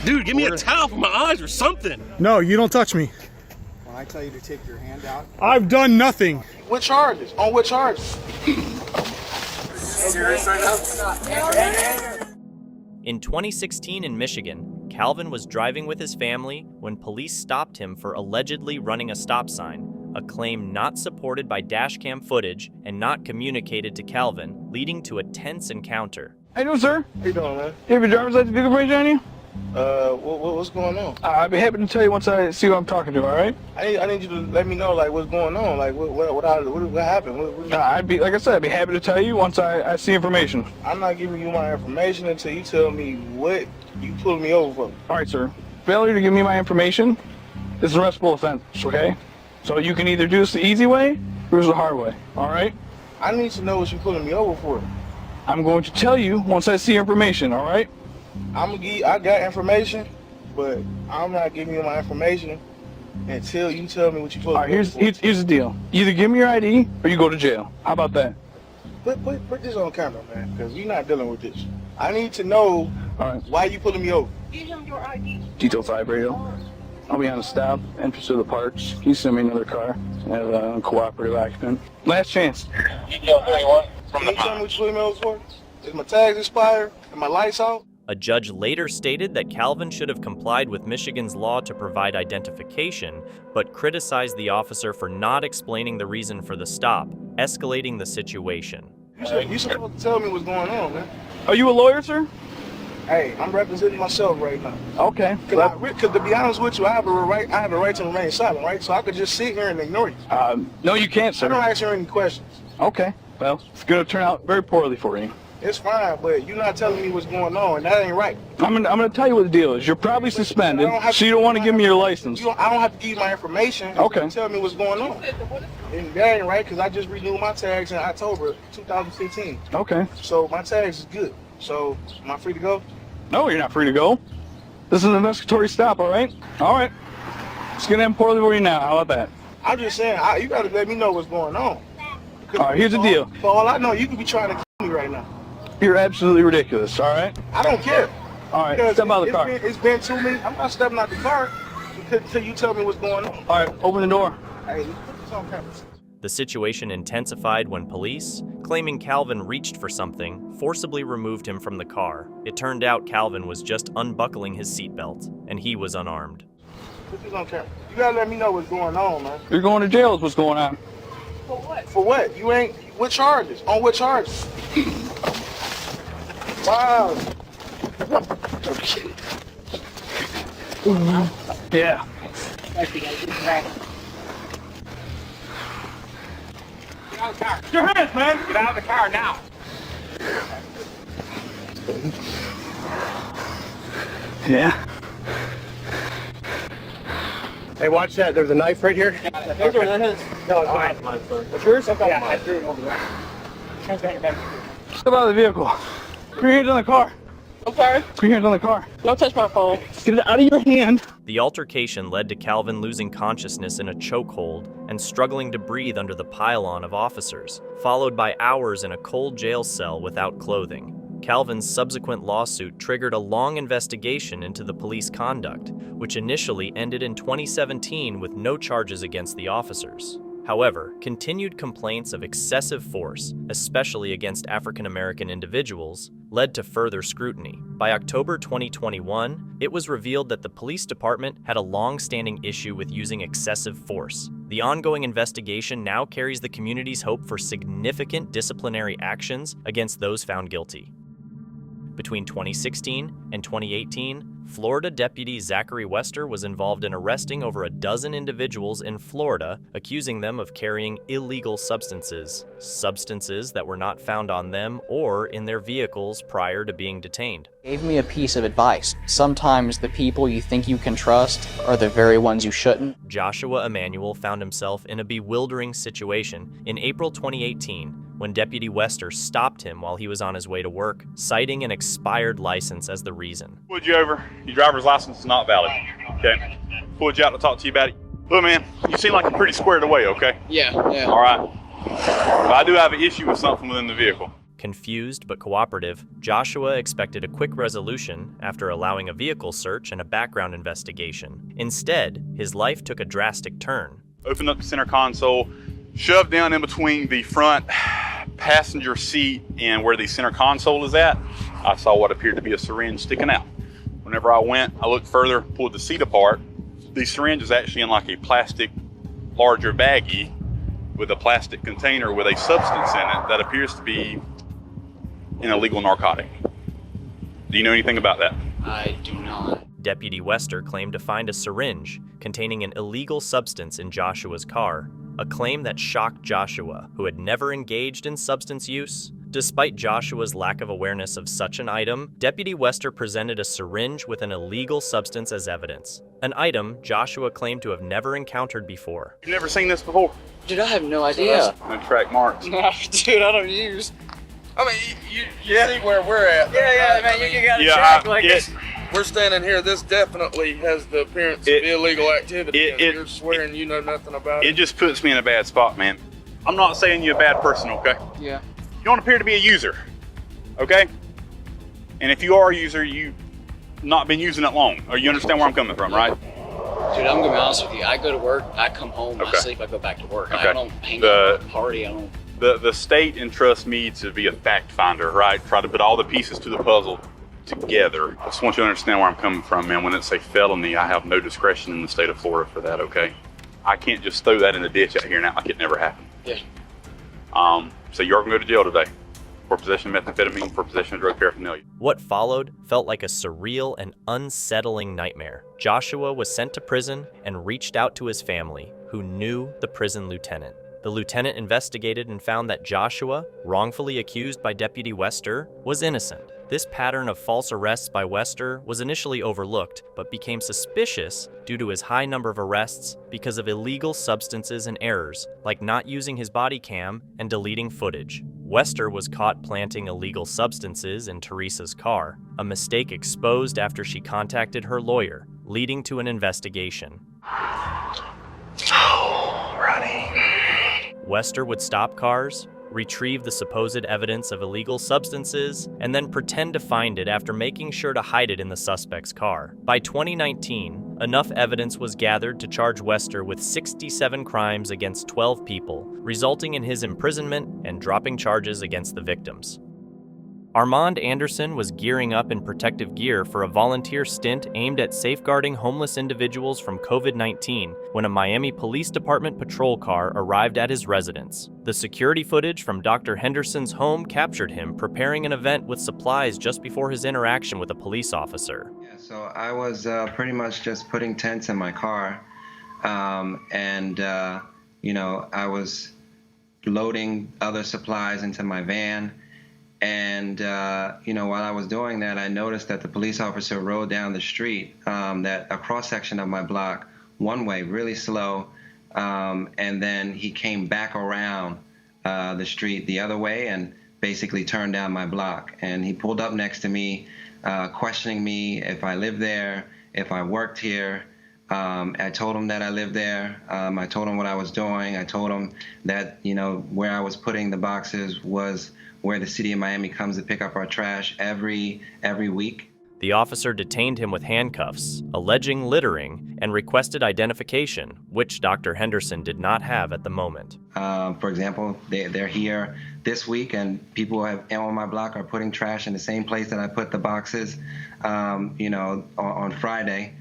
Dude, give me a towel for my eyes or something. No, you don't touch me. When I tell you to take your hand out. I've done nothing. What charges? On what charges? In 2016 in Michigan, Calvin was driving with his family when police stopped him for allegedly running a stop sign, a claim not supported by dashcam footage and not communicated to Calvin, leading to a tense encounter. How you doing, sir? How you doing, man? You have your driver's license vehicle information on you? What's going on? I'd be happy to tell you once I see who I'm talking to, all right? I need you to let me know, like, what's going on, like, what happened? I'd be, like I said, I'd be happy to tell you once I see information. I'm not giving you my information until you tell me what you pulling me over for. All right, sir. Failure to give me my information is an arrestable offense, okay? So you can either do this the easy way or the hard way, all right? I need to know what you're pulling me over for. I'm going to tell you once I see information, all right? I got information, but I'm not giving you my information until you tell me what you're pulling me over for. Here's the deal. Either give me your ID or you go to jail. How about that? Put this on camera, man, because we're not dealing with this. I need to know why you pulling me over. Give him your ID. Detail 5 radio. I'll be on the stop, entrance to the parks. Can you send me another car? I have a cooperative occupant. Last chance. Detail 31 from the Can you tell me what you're pulling me over for? Is my tags expired? And my lights out? A judge later stated that Calvin should have complied with Michigan's law to provide identification, but criticized the officer for not explaining the reason for the stop, escalating the situation. You supposed to tell me what's going on, man. Are you a lawyer, sir? Hey, I'm representing myself right now. Okay. Because to be honest with you, I have a right to remain silent, right? So I could just sit here and ignore you. No, you can't, sir. I don't ask you any questions. Okay. Well, it's going to turn out very poorly for you. It's fine, but you're not telling me what's going on, and that ain't right. I'm gonna tell you what the deal is. You're probably suspended, so you don't want to give me your license. I don't have to give you my information. Okay. Tell me what's going on. And that ain't right, because I just renewed my tags in October 2015. Okay. So my tags is good. So am I free to go? No, you're not free to go. This is an investigatory stop, all right? All right. It's gonna end poorly for you now. How about that? I'm just saying, you gotta let me know what's going on. All right, here's the deal. For all I know, you could be trying to kill me right now. You're absolutely ridiculous, all right? I don't care. All right, step out of the car. It's been 2 minutes. I'm not stepping out the car until you tell me what's going on. All right, open the door. Hey, put this on camera. The situation intensified when police, claiming Calvin reached for something, forcibly removed him from the car. It turned out Calvin was just unbuckling his seatbelt, and he was unarmed. Put this on camera. You gotta let me know what's going on, man. You're going to jail is what's going on. For what? For what? What charges? On what charges? Wow. Yeah. Get out of the car. Get your hands, man. Get out of the car now. Yeah. Hey, watch that. There's a knife right here. Those are his. No, it's mine. It's yours? Okay. Yeah, I threw it over there. Hands behind your back. Step out of the vehicle. Put your hands on the car. I'm sorry. Put your hands on the car. Don't touch my phone. Get it out of your hand. The altercation led to Calvin losing consciousness in a chokehold and struggling to breathe under the pylon of officers, followed by hours in a cold jail cell without clothing. Calvin's subsequent lawsuit triggered a long investigation into the police conduct, which initially ended in 2017 with no charges against the officers. However, continued complaints of excessive force, especially against African American individuals, led to further scrutiny. By October 2021, it was revealed that the police department had a long-standing issue with using excessive force. The ongoing investigation now carries the community's hope for significant disciplinary actions against those found guilty. Between 2016 and 2018, Florida Deputy Zachary Wester was involved in arresting over a dozen individuals in Florida, accusing them of carrying illegal substances that were not found on them or in their vehicles prior to being detained. Gave me a piece of advice. Sometimes the people you think you can trust are the very ones you shouldn't. Joshua Emanuel found himself in a bewildering situation in April 2018 when Deputy Wester stopped him while he was on his way to work, citing an expired license as the reason. Pulled you over. Your driver's license is not valid. Okay. Pulled you out to talk to you about it. Look, man, you seem like you're pretty squared away, okay? Yeah. All right. But I do have an issue with something within the vehicle. Confused but cooperative, Joshua expected a quick resolution after allowing a vehicle search and a background investigation. Instead, his life took a drastic turn. Opened up the center console, shoved down in between the front passenger seat and where the center console is at, I saw what appeared to be a syringe sticking out. Whenever I went, I looked further, pulled the seat apart. The syringe is actually in like a plastic, larger baggie with a plastic container with a substance in it that appears to be an illegal narcotic. Do you know anything about that? I do not. Deputy Wester claimed to find a syringe containing an illegal substance in Joshua's car, a claim that shocked Joshua, who had never engaged in substance use. Despite Joshua's lack of awareness of such an item, Deputy Wester presented a syringe with an illegal substance as evidence, an item Joshua claimed to have never encountered before. You've never seen this before? Dude, I have no idea. No track marks. Nah, dude, I don't use. I mean, you see where we're at. Yeah, man, you gotta Yeah, check. We're standing here. This definitely has the appearance of illegal activity. You're swearing you know nothing about It just puts me in a bad spot, man. I'm not saying you're a bad person, okay? Yeah. You don't appear to be a user, okay? And if you are a user, you've not been using it long. Or you understand where I'm coming from, right? Dude, I'm gonna be honest with you. I go to work, I come home, I sleep, I go back to work. Okay. I don't hang out, party, I don't. The state entrusts me to be a fact finder, right? Try to put all the pieces to the puzzle together. I just want you to understand where I'm coming from, man. When it's a felony, I have no discretion in the state of Florida for that, okay? I can't just throw that in the ditch out here and act like it never happened. Yeah. So you're gonna go to jail today for possession of methamphetamine, for possession of drug paraphernalia. What followed felt like a surreal and unsettling nightmare. Joshua was sent to prison and reached out to his family, who knew the prison lieutenant. The lieutenant investigated and found that Joshua, wrongfully accused by Deputy Wester, was innocent. This pattern of false arrests by Wester was initially overlooked, but became suspicious due to his high number of arrests because of illegal substances and errors, like not using his body cam and deleting footage. Wester was caught planting illegal substances in Teresa's car, a mistake exposed after she contacted her lawyer, leading to an investigation. Wester would stop cars, retrieve the supposed evidence of illegal substances, and then pretend to find it after making sure to hide it in the suspect's car. By 2019, enough evidence was gathered to charge Wester with 67 crimes against 12 people, resulting in his imprisonment and dropping charges against the victims. Armand Henderson was gearing up in protective gear for a volunteer stint aimed at safeguarding homeless individuals from COVID-19 when a Miami Police Department patrol car arrived at his residence. The security footage from Dr. Henderson's home captured him preparing an event with supplies just before his interaction with a police officer. Yeah, so I was pretty much just putting tents in my car, I was loading other supplies into my van. And, while I was doing that, I noticed that the police officer rode down the street, that a cross-section of my block, one way, really slow, and then he came back around the street the other way and basically turned down my block. And he pulled up next to me, questioning me if I lived there, if I worked here. I told him that I lived there. I told him what I was doing. I told him that, where I was putting the boxes was where the city of Miami comes to pick up our trash every week. The officer detained him with handcuffs, alleging littering, and requested identification, which Dr. Henderson did not have at the moment. For example, they're here this week, and people on my block are putting trash in the same place that I put the boxes, on Friday.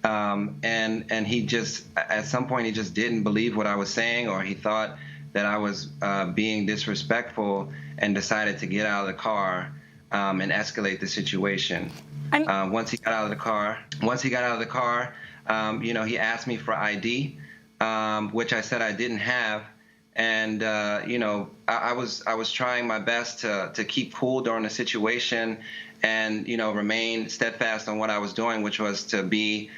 And he just, at some point, he just didn't believe what I was saying, or he thought that I was being disrespectful and decided to get out of the car and escalate the situation. Once he got out of the car, he asked me for ID, which I said I didn't have. And, I was trying my best to keep cool during the situation and, remain steadfast on what I was doing, which was to be,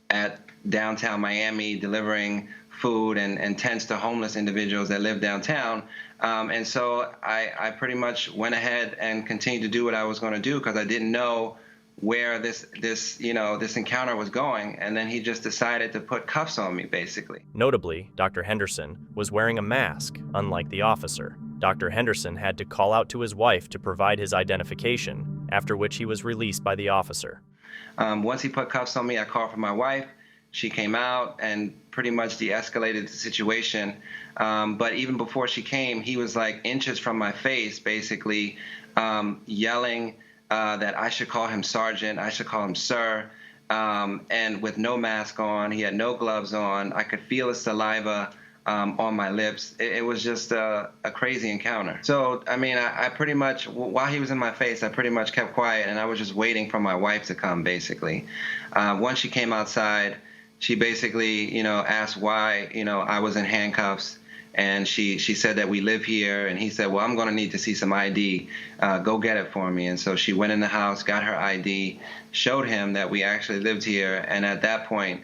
at downtown Miami delivering food and tents to homeless individuals that live downtown. And so I pretty much went ahead and continued to do what I was going to do because I didn't know where this encounter was going. And then he just decided to put cuffs on me, basically. Notably, Dr. Henderson was wearing a mask, unlike the officer. Dr. Henderson had to call out to his wife to provide his identification, after which he was released by the officer. Once he put cuffs on me, I called for my wife. She came out and pretty much de-escalated the situation. But even before she came, he was like inches from my face, basically yelling that I should call him Sergeant, I should call him Sir. And with no mask on, he had no gloves on. I could feel his saliva on my lips. It was just a crazy encounter. So, I mean, I pretty much, while he was in my face, I pretty much kept quiet, and I was just waiting for my wife to come, basically. Once she came outside, she basically, asked why, I was in handcuffs. And she said that we live here, and he said, well, I'm going to need to see some ID. Go get it for me. And so she went in the house, got her ID, showed him that we actually lived here, and at that point,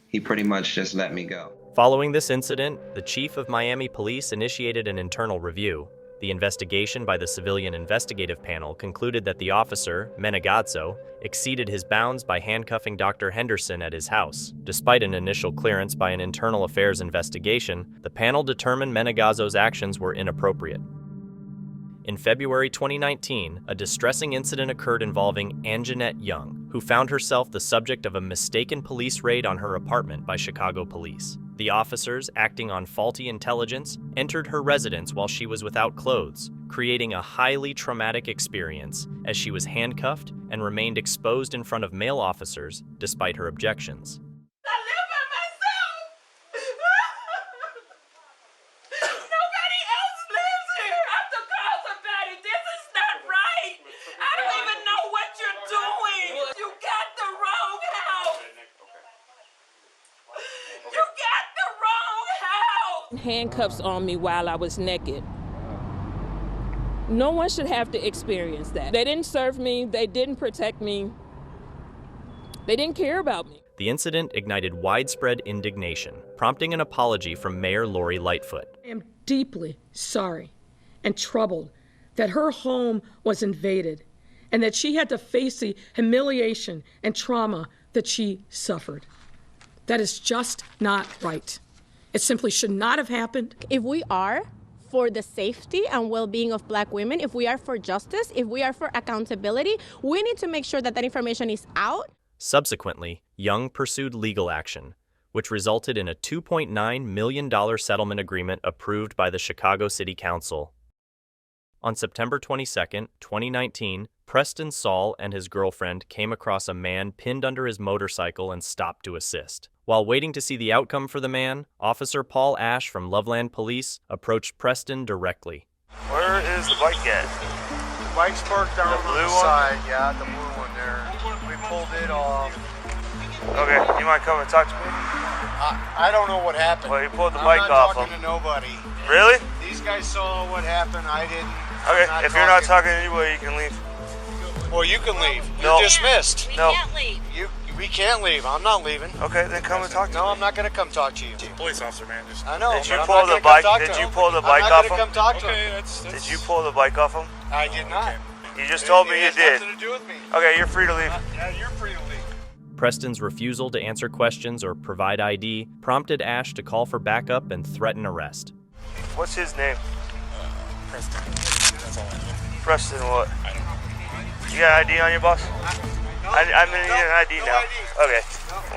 he pretty much just let me go. Following this incident, the chief of Miami Police initiated an internal review. The investigation by the Civilian Investigative Panel concluded that the officer, Menegazzo, exceeded his bounds by handcuffing Dr. Henderson at his house. Despite an initial clearance by an internal affairs investigation, the panel determined Menegazzo's actions were inappropriate. In February 2019, a distressing incident occurred involving Angenette Young, who found herself the subject of a mistaken police raid on her apartment by Chicago police. The officers, acting on faulty intelligence, entered her residence while she was without clothes, creating a highly traumatic experience as she was handcuffed and remained exposed in front of male officers despite her objections. I live by myself! Nobody else lives here! I have to call somebody! This is not right! I don't even know what you're doing! You got the wrong house! You got the wrong house! Handcuffs on me while I was naked. No one should have to experience that. They didn't serve me, they didn't protect me, they didn't care about me. The incident ignited widespread indignation, prompting an apology from Mayor Lori Lightfoot. I am deeply sorry and troubled that her home was invaded and that she had to face the humiliation and trauma that she suffered. That is just not right. It simply should not have happened. If we are for the safety and well-being of Black women, if we are for justice, if we are for accountability, we need to make sure that that information is out. Subsequently, Young pursued legal action, which resulted in a $2.9 million settlement agreement approved by the Chicago City Council. On September 22, 2019, Preston Saul and his girlfriend came across a man pinned under his motorcycle and stopped to assist. While waiting to see the outcome for the man, Officer Paul Ash from Loveland Police approached Preston directly. Where is the bike at? The bike's parked down the blue on the one? side. Yeah, the blue one there. We pulled it off. Okay, you might come and talk to me? I don't know what happened. Well, you pulled the bike off him. I'm not talking to nobody. Really? These guys saw what happened. I didn't. Okay, if you're not talking to anybody, you can leave. Well, you can leave. No. You're dismissed. We can't leave. We can't leave. I'm not leaving. Okay, then come and talk to me. No, I'm not going to come talk to you. Police officer, man. Just... I know. Did you pull the bike? Did you pull the bike off him? I'm not going to come talk to him. That's... Did you pull the bike off him? I did not. You just told me you did. It has nothing to do with me. Okay, you're free to leave. Yeah, you're free to leave. Preston's refusal to answer questions or provide ID prompted Ash to call for backup and threaten arrest. What's his name? Preston. That's all I know. Preston what? I don't know. You got ID on your boss? I'm gonna need an ID now. Okay.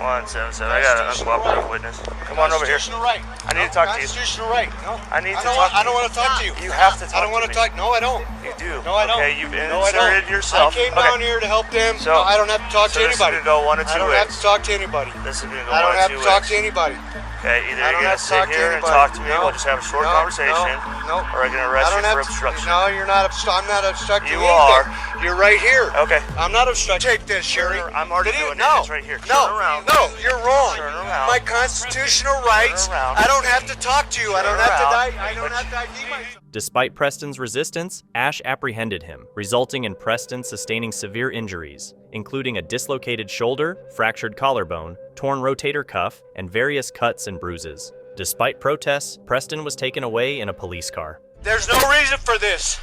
177. I got an uncooperative witness. Come on over here. Constitutional right. I need to talk to you. Constitutional right. No. I need to talk to you. I don't want to talk to you. You have to talk to me. I don't want to talk. No, I don't. You do. No, I don't. Okay, you've No, I inserted don't. yourself. I came down here to help them. So, I don't have to talk to anybody. This is gonna go one of two I don't ways. have to talk to anybody. This is gonna go I don't one of have two to talk ways. to anybody. Okay, either I you're don't gonna have to sit talk to here and anybody. talk to me, No. we'll just have a short conversation, No. or I can arrest I you don't for have to- obstruction. No, you're not. I'm not obstructing You anything. are. You're right here. Okay. I'm not obstructing. Take this, Sherry. I'm already Did you? doing it. No. It's right here. No. Turn around. No, you're wrong. Turn around. My constitutional rights. Turn around. I don't have to talk to you. I don't Turn have to around. I don't have to ID myself. Despite Preston's resistance, Ash apprehended him, resulting in Preston sustaining severe injuries, including a dislocated shoulder, fractured collarbone, torn rotator cuff, and various cuts and bruises. Despite protests, Preston was taken away in a police car. There's no reason for this.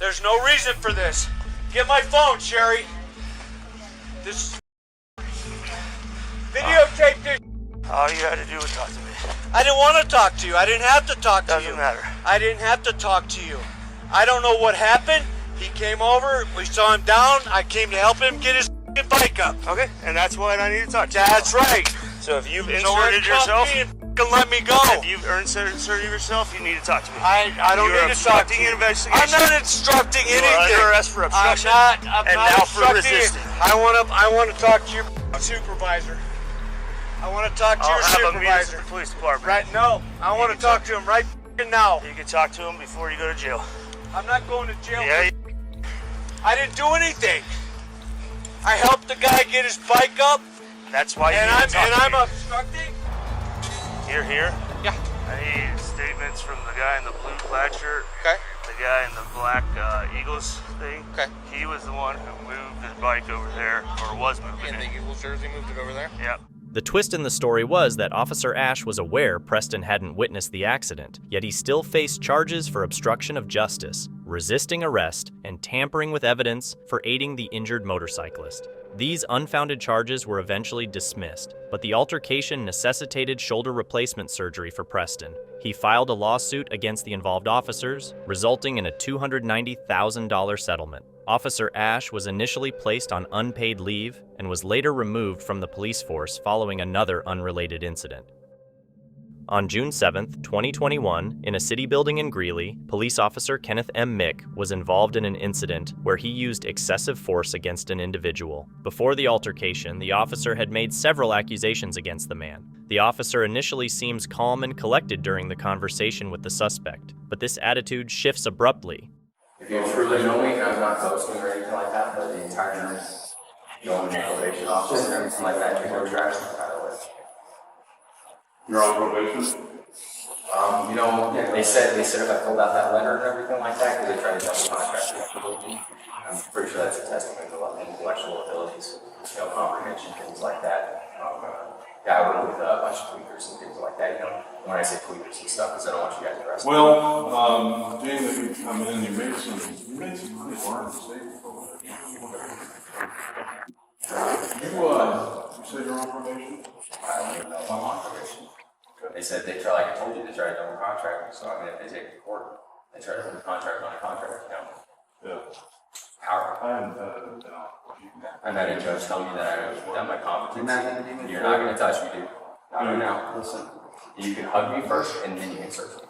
There's no reason for this. Get my phone, Sherry. This videotape this. All you had to do was talk to me. I didn't want to talk to you. I didn't have to talk to you. Doesn't matter. I didn't have to talk to you. I don't know what happened. He came over. We saw him down. I came to help him get his bike up. Okay, and that's why I need to talk to you. That's right. So if you've So inserted yourself, me and let me go. if you've inserted yourself, you need to talk to me. I don't need to talk to you. An investigation. I'm not instructing You anything. are under arrest for obstruction. I'm and not now for instructing you. resisting. I want to talk to your supervisor. I want to talk to your I'll have a meeting with supervisor. the police department. Right? No, I want to talk to him right now. You can talk to him before you go to jail. I'm not going to jail. Yeah. I didn't do anything. I helped the guy get his bike up. That's why you and need to talk to I'm me. obstructing. Here. Yeah. I need statements from the guy in the blue plaid shirt. Okay. The guy in the black Eagles thing. Okay. He was the one who moved his bike over there, or was moving it. the Eagles jersey moved it over there? Yep. The twist in the story was that Officer Ash was aware Preston hadn't witnessed the accident, yet he still faced charges for obstruction of justice, resisting arrest, and tampering with evidence for aiding the injured motorcyclist. These unfounded charges were eventually dismissed, but the altercation necessitated shoulder replacement surgery for Preston. He filed a lawsuit against the involved officers, resulting in a $290,000 settlement. Officer Ash was initially placed on unpaid leave and was later removed from the police force following another unrelated incident. On June 7, 2021, in a city building in Greeley, police officer Kenneth M. Mick was involved in an incident where he used excessive force against an individual. Before the altercation, the officer had made several accusations against the man. The officer initially seems calm and collected during the conversation with the suspect, but this attitude shifts abruptly. If you truly know me, I'm not boasting or anything like that, but the entire night, going to probation office and everything like that, you go trash, by the way. You're on probation? They said if I filled out that letter and everything like that, because they tried to double contract me. I'm pretty sure that's a testament to a lot of intellectual abilities, comprehension, things like that. I went with a bunch of tweakers and things like that, when I say tweakers and stuff, because I don't want you guys to arrest me. Well, James, if you come in, you made some pretty hard mistakes. You said you're on probation? I don't even know if I'm on probation. They said they try, like I told you, they tried to double contract me, so I mean, if they take it to court, they try to put a contract on a contract, Yeah. Power. I haven't done it now. I'm not a judge telling you that I've done my competency. You're not going to touch me, dude. Not right now. Listen, you can hug me first, and then you can search me.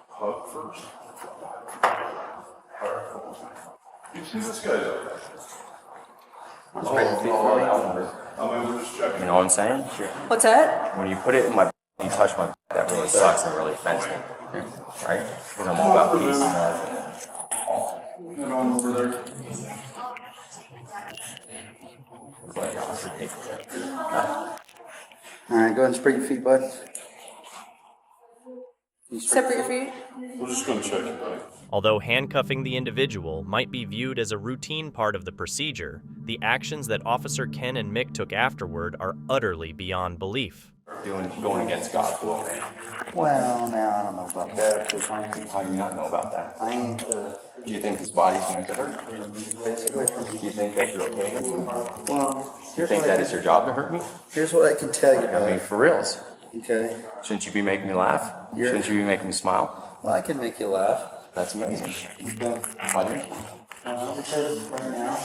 Hug first? You see this guy's up there? We're just checking. You know what I'm saying? Sure. What's that? When you put it in my, you touch my, that really sucks and really offends me. Right? Because I'm all about peace and love. Get on over there. Alright, go ahead and spread your feet, bud. Separate your feet. We're just going to check it, buddy. Although handcuffing the individual might be viewed as a routine part of the procedure, the actions that Officer Ken and Mick took afterward are utterly beyond belief. Going against God's will, man. Well, now I don't know about that. How do you not know about that? I ain't. Do you think his body's going to hurt? Do you think that you're okay? Well, You think that is your job to hurt me? Here's what I can tell you, I mean, for reals. Okay. Shouldn't you be making me laugh? Shouldn't you be making me smile? Well, I can make you laugh. That's amazing. Why do you? Because right now,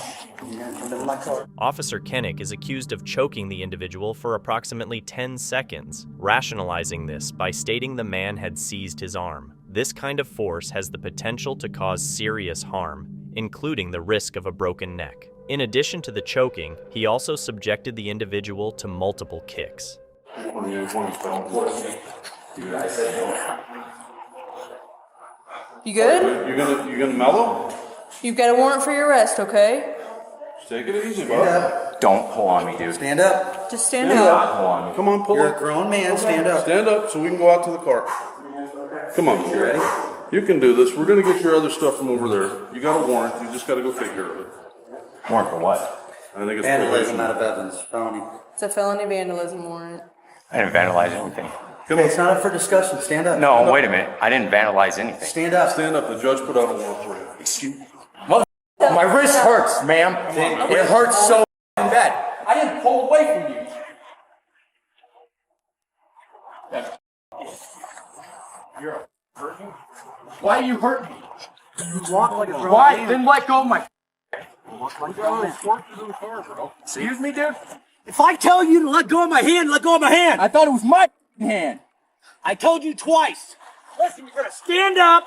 you're gonna come to my car. Officer Kennick is accused of choking the individual for approximately 10 seconds, rationalizing this by stating the man had seized his arm. This kind of force has the potential to cause serious harm, including the risk of a broken neck. In addition to the choking, he also subjected the individual to multiple kicks. Dude, I said no. You good? You gonna mellow? You've got a warrant for your arrest, okay? Just take it easy, bud. Don't pull on me, dude. Stand up. Just stand Stand up. Pull on me. Come on, pull You're up. a grown man. Stand up. Stand up so we can go out to the car. Come on. You ready? You can do this. We're gonna get your other stuff from over there. You got a warrant. You just gotta go take care of it. Warrant for what? I think it's Vandalism probation. out of evidence. Felony. It's a felony vandalism warrant. I didn't vandalize anything. Come Okay, on. it's not up for discussion. Stand up. No, wait a minute. I didn't vandalize anything. Stand up. Stand up. The judge put out a warrant for you. Excuse me. My wrist hurts, ma'am. It hurts so bad. I didn't pull away from you. Why you hurt me? Why? Then let go of my. Excuse me, dude? If I tell you to let go of my hand, let go of my hand. I thought it was my hand. I told you twice. Listen, you're gonna stand up.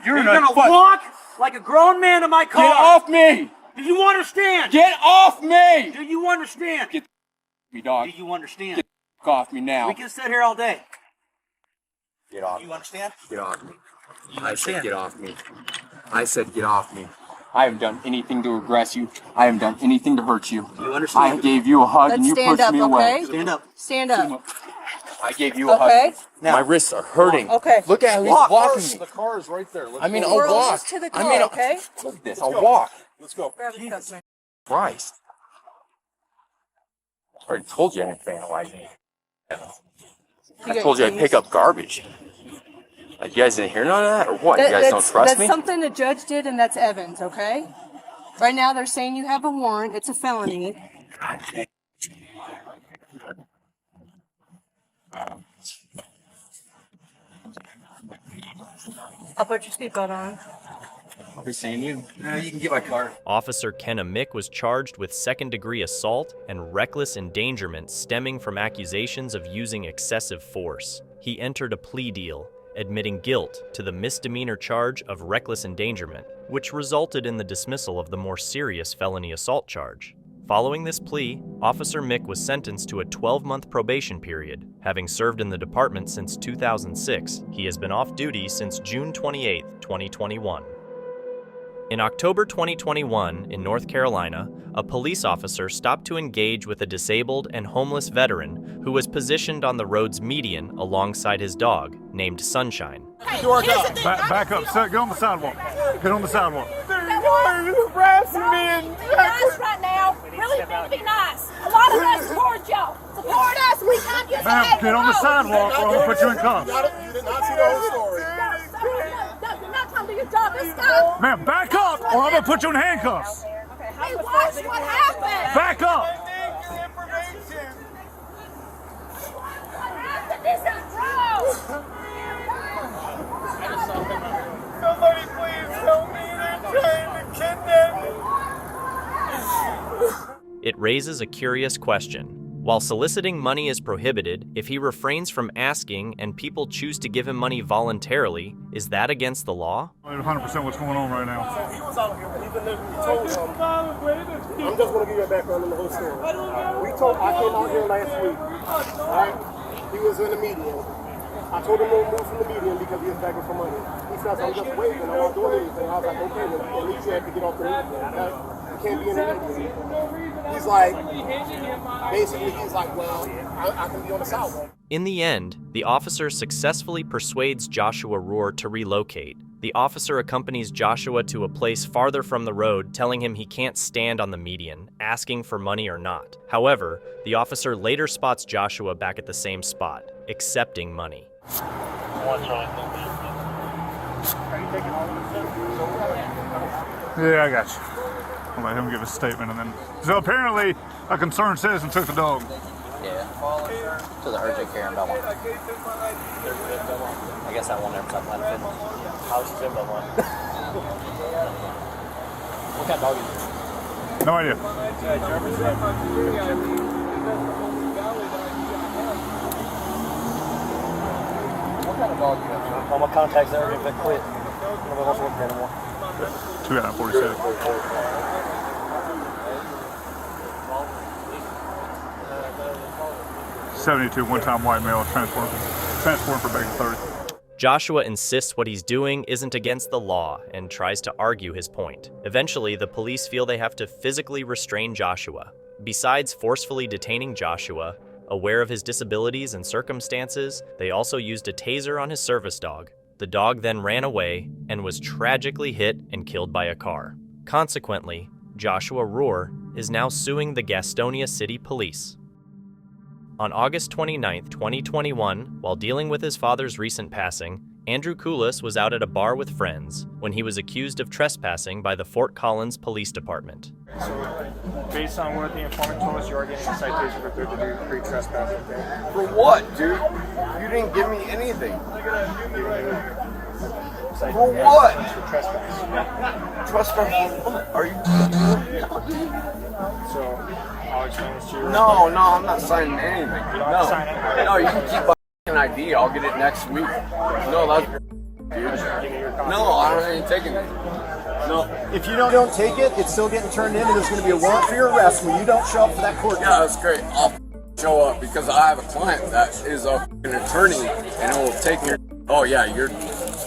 You're gonna walk like a grown man in my car. Get off me! Do you understand? Get off me! Do you understand? Get me, dog. Do you understand? Get off me now. We can sit here all day. Get off. Do you understand? Get off me. I said get off me. I said get off me. I haven't done anything to aggress you. I haven't done anything to hurt you. You understand? I gave you a hug and you pushed me away. Stand up. Stand up. I gave you a hug. Now, my wrists are hurting. Okay. Look at how he's walking me. The car is right there. I mean, I'll We're walk. almost to the car, okay? Look at this. I'll walk. Let's go. Jesus Christ. I already told you I didn't vandalize anything. I told you I'd pick up garbage. Like, you guys didn't hear none of that, or what? You guys don't trust me? That's something the judge did, and that's Evans, okay? Right now, they're saying you have a warrant. It's a felony. I'll put your seatbelt on. I'll be seeing you. You can get my car. Officer Ken Mick was charged with second-degree assault and reckless endangerment stemming from accusations of using excessive force. He entered a plea deal, admitting guilt to the misdemeanor charge of reckless endangerment, which resulted in the dismissal of the more serious felony assault charge. Following this plea, Officer Mick was sentenced to a 12-month probation period. Having served in the department since 2006, he has been off duty since June 28, 2021. In October 2021, in North Carolina, a police officer stopped to engage with a disabled and homeless veteran who was positioned on the road's median alongside his dog, named Sunshine. Back up. Get on the sidewalk. Get on the sidewalk. Why are you harassing me? Be nice right now. Really be nice. A lot of us support y'all. Support us. We can't use Ma'am, get on the sidewalk or I'm going to put you in cuffs. You did not see the whole story. You're not trying to do your job. This guy. Ma'am, back up or I'm going to put you in handcuffs. Hey, watch what happened. Back up. This is wrong. Somebody please help me. They're trying to kidnap me. It raises a curious question. While soliciting money is prohibited, if he refrains from asking and people choose to give him money voluntarily, is that against the law? 100% what's going on right now. He was out here. Even if we told him, I'm just going to give you a background on the whole story. I came out here last week. Right? He was in the median. I told him to move from the median because he was begging for money. He says, I'm just waiting. I'm not doing anything. I was like, okay, well, at least you have to get off the median. You can't be in the median. He's like, basically, he's like, well, I can be on the sidewalk. In the end, the officer successfully persuades Joshua Rorer to relocate. The officer accompanies Joshua to a place farther from the road, telling him he can't stand on the median, asking for money or not. However, the officer later spots Joshua back at the same spot, accepting money. Yeah, I got you. I'll let him give a statement and then. So apparently, a concerned citizen took the dog. Yeah. To the urgent care in Belmont. I guess that one there was on Planet Fitness. How was in Belmont? What kind of dog is it? No idea. What kind of dog do you have? All my contacts there have been quit. Nobody wants to work there anymore. 247. 72, one-time white male, transporting for Baker 30. Joshua insists what he's doing isn't against the law and tries to argue his point. Eventually, the police feel they have to physically restrain Joshua. Besides forcefully detaining Joshua, aware of his disabilities and circumstances, they also used a taser on his service dog. The dog then ran away and was tragically hit and killed by a car. Consequently, Joshua Rorer is now suing the Gastonia City Police. On August 29, 2021, while dealing with his father's recent passing, Andrew Kulas was out at a bar with friends when he was accused of trespassing by the Fort Collins Police Department. So, based on what the informant told us, you are getting a citation for third-degree trespass. Okay? For what, dude? You didn't give me anything. For what? Trespass. Trespass? Are you? So, I'll explain this to you. No, I'm not signing anything. No, you can keep my ID. I'll get it next week. No, that's dude. No, I don't even taking it. No. If you don't take it, it's still getting turned in, and there's going to be a warrant for your arrest when you don't show up for that court. Yeah, that's great. I'll show up because I have a client that is an attorney, and it will take me. Oh yeah, you're.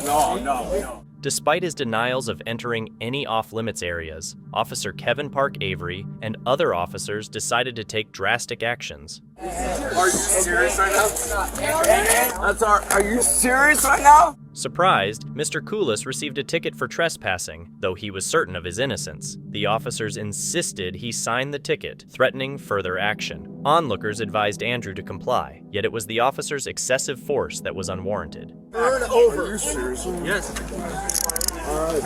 No. Despite his denials of entering any off-limits areas, Officer Kevin Park Avery and other officers decided to take drastic actions. Are you serious right now? Are you serious right now? Surprised, Mr. Kulas received a ticket for trespassing, though he was certain of his innocence. The officers insisted he sign the ticket, threatening further action. Onlookers advised Andrew to comply, yet it was the officer's excessive force that was unwarranted. Turn over. Are you serious? Yes. Alright,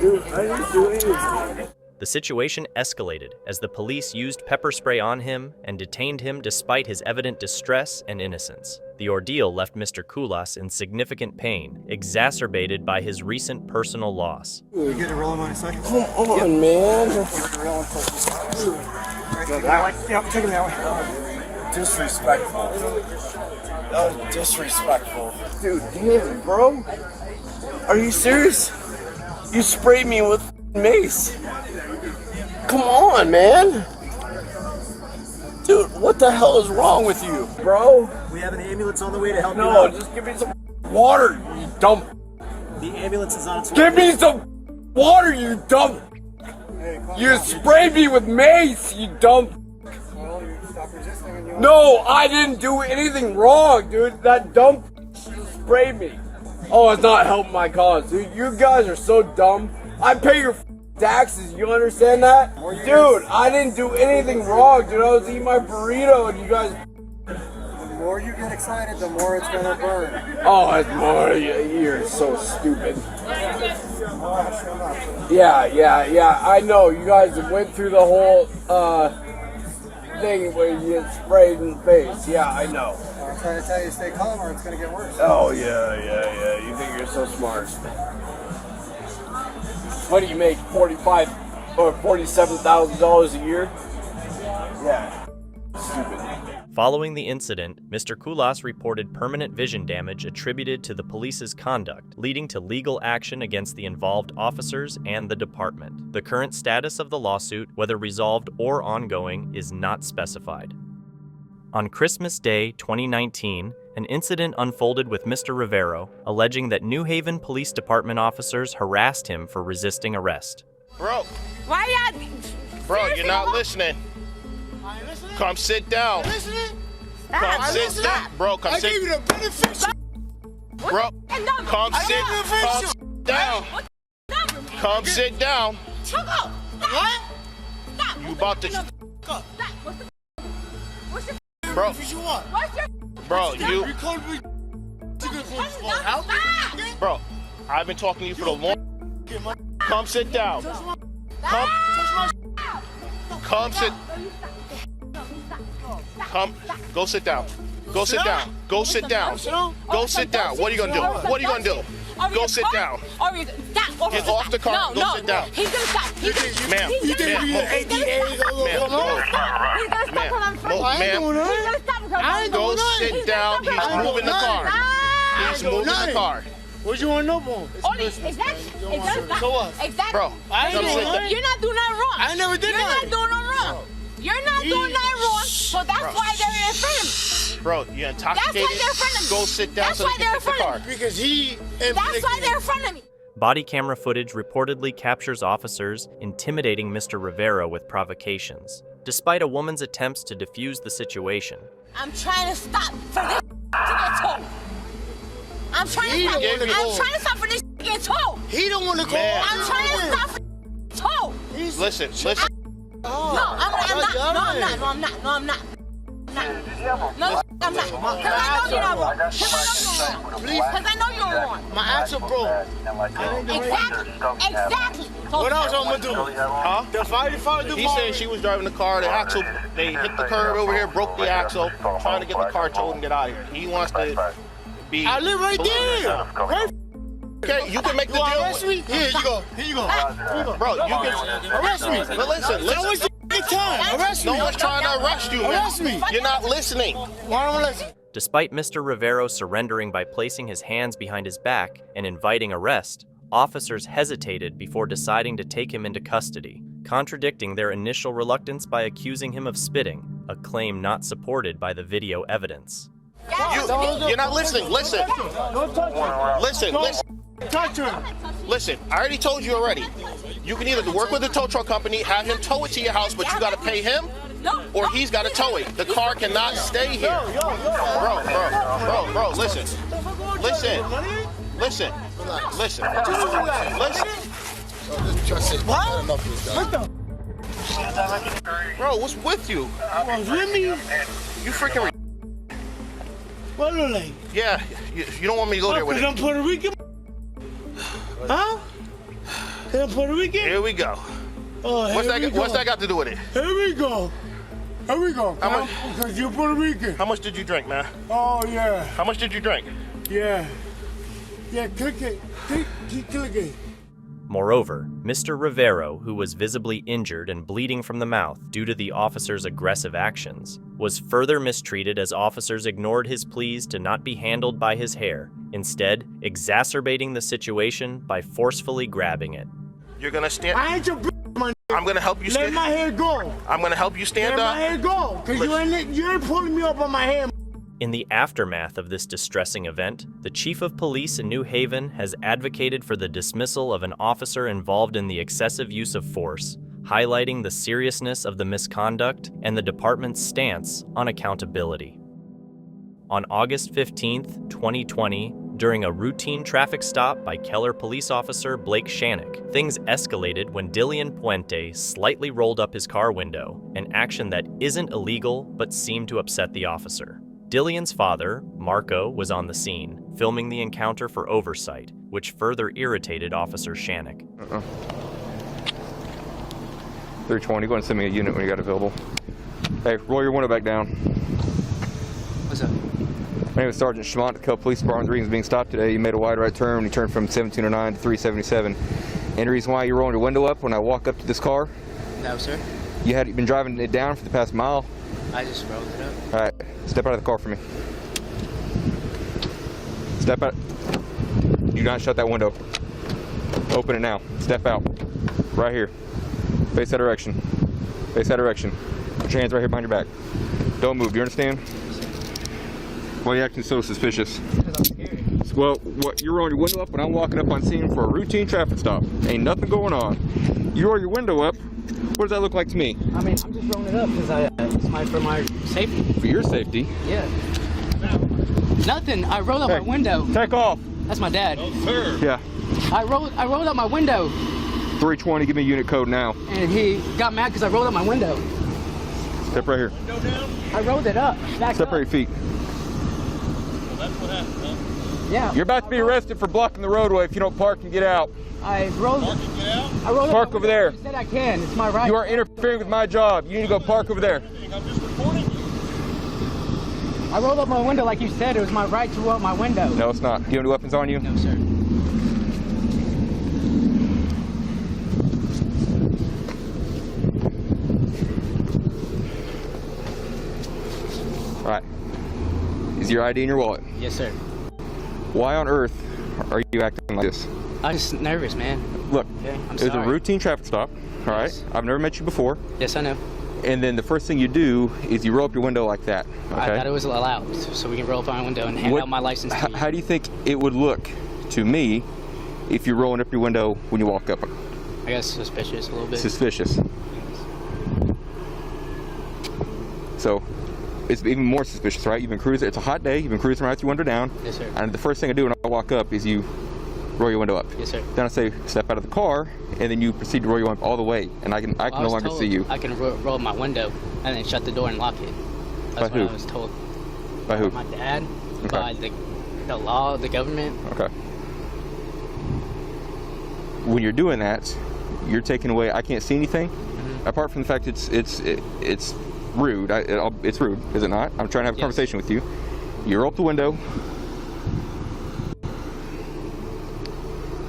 dude, I didn't do anything. The situation escalated as the police used pepper spray on him and detained him despite his evident distress and innocence. The ordeal left Mr. Kulas in significant pain, exacerbated by his recent personal loss. You get to roll him on a second? Come on, man. Yeah, take him that way. Disrespectful. That was disrespectful. Dude, damn, bro. Are you serious? You sprayed me with mace. Come on, man. Dude, what the hell is wrong with you, bro? We have an ambulance on the way to help you No, out. just give me some water, you dumb. The ambulance is on its way. Give me some water, you dumb. You sprayed me with mace, you dumb. No, I didn't do anything wrong, dude. That dumb sprayed me. Oh, it's not helping my cause, dude. You guys are so dumb. I pay your taxes, you understand that? Dude, I didn't do anything wrong, dude. I was eating my burrito and you guys... The more you get excited, the more it's gonna burn. Oh, it's more... You're so stupid. Yeah, I know. You guys went through the whole, thing where you get sprayed in the face. Yeah, I know. I'm trying to tell you to stay calm or it's gonna get worse. Oh, yeah. You think you're so smart. What do you make, $45,000 or $47,000 a year? Yeah, stupid. Following the incident, Mr. Kulas reported permanent vision damage attributed to the police's conduct, leading to legal action against the involved officers and the department. The current status of the lawsuit, whether resolved or ongoing, is not specified. On Christmas Day 2019, an incident unfolded with Mr. Rivero, alleging that New Haven Police Department officers harassed him for resisting arrest. Bro. Why y'all? Bro, you're not listening. Come sit down. Come sit down. Bro, come sit. I gave you the benefits. Bro, come sit down. Come sit down. What? You about to... Bro. Bro, you... Bro, I've been talking to you for the long... Come sit down. Come sit... Go sit down. Go sit down. Go sit down. Go sit down. What are you gonna do? What are you gonna do? Go sit down. Get off the car. Go sit down. He's gonna stop. Ma'am. Go sit down. He's moving the car. He's moving the car. What you want to know for? Exactly. Bro, you're not doing nothing wrong. I never did nothing. You're not doing nothing wrong. You're not doing nothing wrong. So that's why they're in front of me. Bro, you're intoxicated. That's why they're in front of me. Go sit down so they can fix the car. Because he... That's why they're in front of me. Body camera footage reportedly captures officers intimidating Mr. Rivero with provocations. Despite a woman's attempts to defuse the situation, I'm trying to stop for this to get told. I'm trying to stop for this to get told. He don't want to go. I'm trying to stop for this to get told. Listen. No, I'm not. No, I'm not. Because I know you're not wrong. Because I know you're wrong. My axle broke. Exactly. What else I'm gonna do? Huh? The firefighter. He said she was driving the car. The axle, they hit the curb over here, broke the axle, trying to get the car towed and get out of here. He wants to be. I live right there. Right. Okay, you can make the deal. Arrest me? Here you go. Here you go. Bro, you can arrest me. But listen. That was the time. Arrest me. No one's trying to arrest you, man. Arrest me. You're not listening. Why don't I listen? Despite Mr. Rivero surrendering by placing his hands behind his back and inviting arrest, officers hesitated before deciding to take him into custody, contradicting their initial reluctance by accusing him of spitting, a claim not supported by the video evidence. You're not listening. Listen. Don't touch him. Listen. Touch him. Listen, I already told you already. You can either work with the tow truck company, have him tow it to your house, but you got to pay him, or he's got to tow it. The car cannot stay here. Bro, listen. What? Bro, what's with you? What's with me? You freaking. What look like? Yeah, you don't want me to go there with it. Because I'm Puerto Rican? Huh? Because I'm Puerto Rican? Here we go. Oh, What's that got to do with it? Here we go. Because you're Puerto Rican. How much did you drink, man? Oh, yeah. How much did you drink? Yeah, click it. Click it. Moreover, Mr. Rivero, who was visibly injured and bleeding from the mouth due to the officer's aggressive actions, was further mistreated as officers ignored his pleas to not be handled by his hair, instead exacerbating the situation by forcefully grabbing it. You're gonna stand. I ain't your I'm gonna help you stand. Let my hair go. I'm gonna help you stand up. Let my hair go, because you ain't pulling me up on my hair. In the aftermath of this distressing event, the Chief of Police in New Haven has advocated for the dismissal of an officer involved in the excessive use of force, highlighting the seriousness of the misconduct and the department's stance on accountability. On August 15th, 2020, during a routine traffic stop by Keller police officer Blake Shannick, things escalated when Dillian Puente slightly rolled up his car window, an action that isn't illegal but seemed to upset the officer. Dillian's father, Marco, was on the scene, filming the encounter for oversight, which further irritated Officer Shannick. 320, go and send me a unit when you got available. Hey, roll your window back down. What's up? My name is Sergeant Schmont, the Kelp Police Department. The reason being stopped today, you made a wide right turn when you turned from 1709 to 377. Any reason why you're rolling your window up when I walk up to this car? No, sir. You had been driving it down for the past mile. I just rolled it up. All right, step out of the car for me. Step out. Do not shut that window. Open it now. Step out. Right here. Face that direction. Face that direction. Put your hands right here behind your back. Don't move. Do you understand? Why are you acting so suspicious? Well, you're rolling your window up when I'm walking up on scene for a routine traffic stop. Ain't nothing going on. You roll your window up. What does that look like to me? I mean, I'm just rolling it up because it's for my safety. For your safety? Yeah. Nothing. I rolled up my window. Take off. That's my dad. Oh, sir. Yeah. I rolled up my window. 320. Give me a unit code now. And he got mad because I rolled up my window. Step right here. I rolled it up. Step right your feet. Well, that's what happened, huh? Yeah. You're about to be arrested for blocking the roadway if you don't park and get out. I rolled Park over there. You said I can. It's my right. You are interfering with my job. You need to go park over there. I'm just reporting you. I rolled up my window like you said. It was my right to roll up my window. No, it's not. Do you have any weapons on you? No, sir. All right. Is your ID in your wallet? Yes, sir. Why on earth are you acting like this? I'm just nervous, man. Look, okay, it was a routine traffic stop, all right? I've never met you before. Yes, I know. And then the first thing you do is you roll up your window like that, okay? I thought it was allowed, so we can roll up my window and hand out my license to you. How do you think it would look to me if you're rolling up your window when you walk up? I guess suspicious a little bit. Suspicious. So, it's even more suspicious, right? You've been cruising, it's a hot day, you've been cruising right with your window down. Yes, sir. And the first thing I do when I walk up is you roll your window up. Yes, sir. Then I say, step out of the car, and then you proceed to roll your window up all the way, and I can no longer see you. I can roll my window and then shut the door and lock it. That's By who? what I was told. By who? My dad, Okay. by the law, the government. Okay. When you're doing that, you're taking away, I can't see anything, apart from the fact it's rude. It's rude, is it not? I'm trying to have a conversation with you. You roll up the window,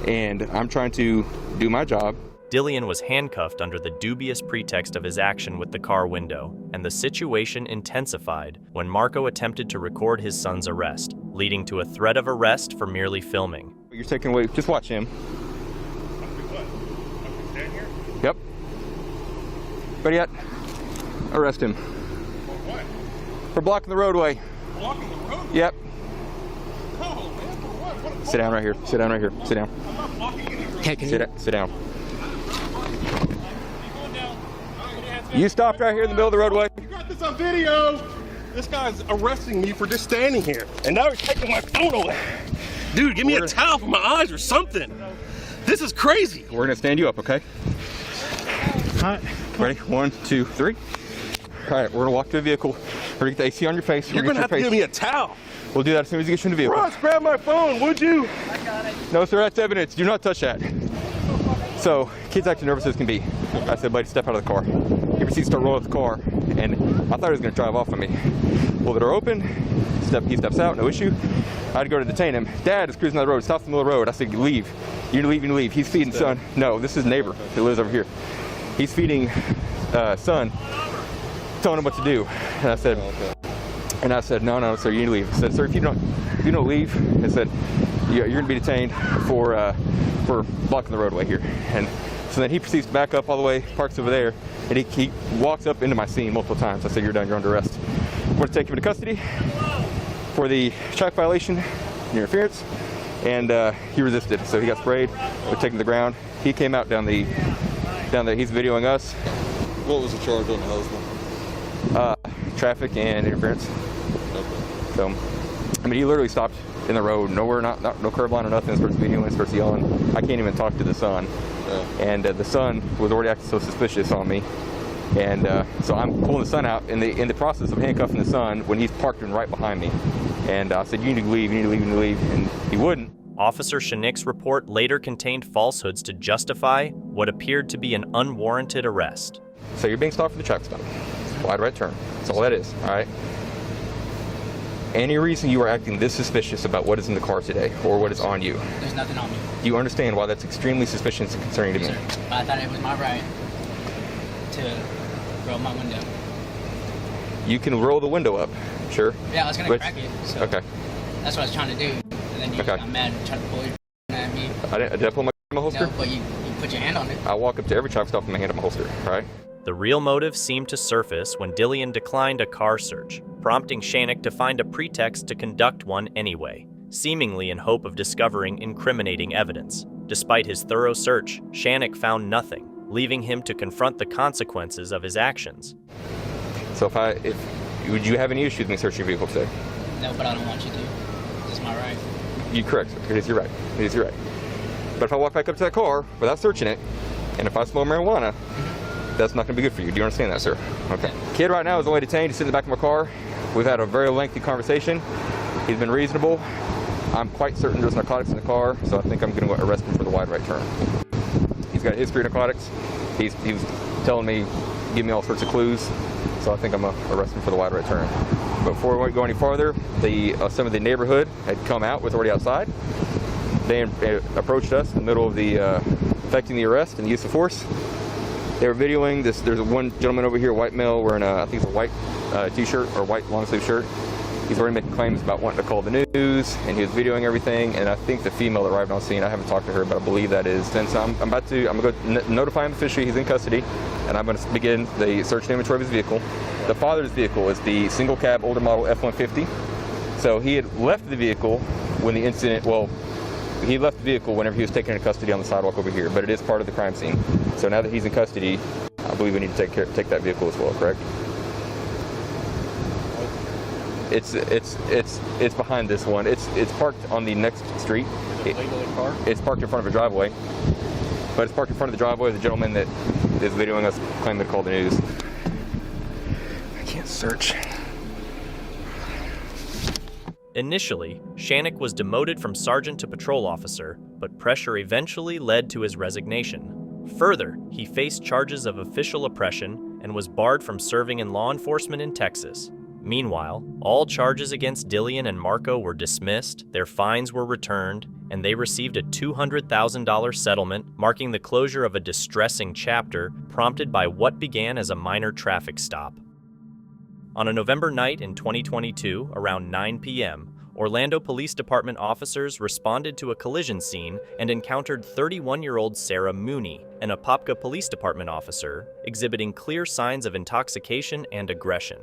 And I'm trying to do my job. Dillian was handcuffed under the dubious pretext of his action with the car window, and the situation intensified when Marco attempted to record his son's arrest, leading to a threat of arrest for merely filming. You're taking away, just watch him. Yep. Better yet, arrest him. For what? For blocking the roadway. Blocking the roadway? Yep. Oh, man, for what? Sit down right here. Sit down right here. Sit down. I'm not blocking any road. Sit down. You stopped right here in the middle of the roadway. You got this on video. This guy's arresting me for just standing here. And now he's taking my phone away. Dude, give me a towel for my eyes or something. This is crazy. We're gonna stand you up, okay? All right. Ready? 1, 2, 3. All right, we're gonna walk to the vehicle. We're gonna get the AC on your face. You're gonna have to give me a towel. We'll do that as soon as you get you in the vehicle. Ross, grab my phone, would you? I got it. No, sir, that's evidence. Do not touch that. So, kid's acting nervous as can be. I said, buddy, step out of the car. He proceeds to start rolling the car, and I thought he was gonna drive off on me. Pull the door open, he steps out, no issue. I had to go to detain him. Dad is cruising down the road, stops in the middle of the road. I said, leave. You need to leave, you need to leave. He's feeding son. No, this is neighbor who lives over here. He's feeding son, telling him what to do. And I said, no, sir, you need to leave. I said, sir, if you don't leave, I said, you're gonna be detained for blocking the roadway here. And so then he proceeds to back up all the way, parks over there, and he walks up into my scene multiple times. I said, you're done, you're under arrest. I'm going to take him into custody for the traffic violation, interference, and he resisted. So he got sprayed, we're taken to the ground. He came out down there, he's videoing us. What was the charge on the husband? Traffic and interference. Okay. So, I mean, he literally stopped in the road, nowhere, no curb line or nothing, starts videoing, starts yelling. I can't even talk to the son. Yeah. And the son was already acting so suspicious on me. And so I'm pulling the son out in the process of handcuffing the son when he's parked right behind me. And I said, you need to leave, you need to leave, you need to leave. And he wouldn't. Officer Shanick's report later contained falsehoods to justify what appeared to be an unwarranted arrest. So you're being stopped for the traffic stop. Wide right turn. That's all that is, all right? Any reason you are acting this suspicious about what is in the car today or what is on you? There's nothing on me. Do you understand why that's extremely suspicious and concerning to me? Sir, but I thought it was my right to roll my window. You can roll the window up, sure. Yeah, I was going to crack it. So okay. That's what I was trying to do. And then you got mad and tried to pull your at me. Did I pull my holster? No, but you put your hand on it. I walk up to every traffic stop with my hand on my holster, all right? The real motive seemed to surface when Dillian declined a car search, prompting Shanick to find a pretext to conduct one anyway, seemingly in hope of discovering incriminating evidence. Despite his thorough search, Shanick found nothing, leaving him to confront the consequences of his actions. So would you have any issue with me searching your vehicle today? No, but I don't want you to. This is my right. You're correct. It is your right. It is your right. But if I walk back up to that car without searching it, and if I smell marijuana, that's not going to be good for you. Do you understand that, sir? Okay. Kid right now is only detained. He's sitting in the back of my car. We've had a very lengthy conversation. He's been reasonable. I'm quite certain there's narcotics in the car, so I think I'm going to arrest him for the wide right turn. He's got a history of narcotics. He was telling me, give me all sorts of clues, so I think I'm going to arrest him for the wide right turn. But before we go any farther, some of the neighborhood had come out, was already outside. They approached us in the middle of the effecting the arrest and the use of force. They were videoing this. There's one gentleman over here, white male, wearing I think it's a white t-shirt or white long sleeve shirt. He's already making claims about wanting to call the news, and he was videoing everything. And I think the female that arrived on scene, I haven't talked to her, but I believe that is. Then so I'm going to go notify him officially he's in custody, and I'm going to begin the search and inventory of his vehicle. The father's vehicle is the single cab older model F-150. So he had left the vehicle when the incident. Well, he left the vehicle whenever he was taken into custody on the sidewalk over here, but it is part of the crime scene. So now that he's in custody, I believe we need to take that vehicle as well, correct? It's behind this one. It's parked on the next street. It's parked in front of a driveway, but it's parked in front of the driveway of the gentleman that is videoing us claiming to call the news. I can't search. Initially, Shanick was demoted from sergeant to patrol officer, but pressure eventually led to his resignation. Further, he faced charges of official oppression and was barred from serving in law enforcement in Texas. Meanwhile, all charges against Dillian and Marco were dismissed, their fines were returned, and they received a $200,000 settlement, marking the closure of a distressing chapter prompted by what began as a minor traffic stop. On a November night in 2022, around 9 p.m., Orlando Police Department officers responded to a collision scene and encountered 31-year-old Sarah Mooney, an Apopka Police Department officer, exhibiting clear signs of intoxication and aggression.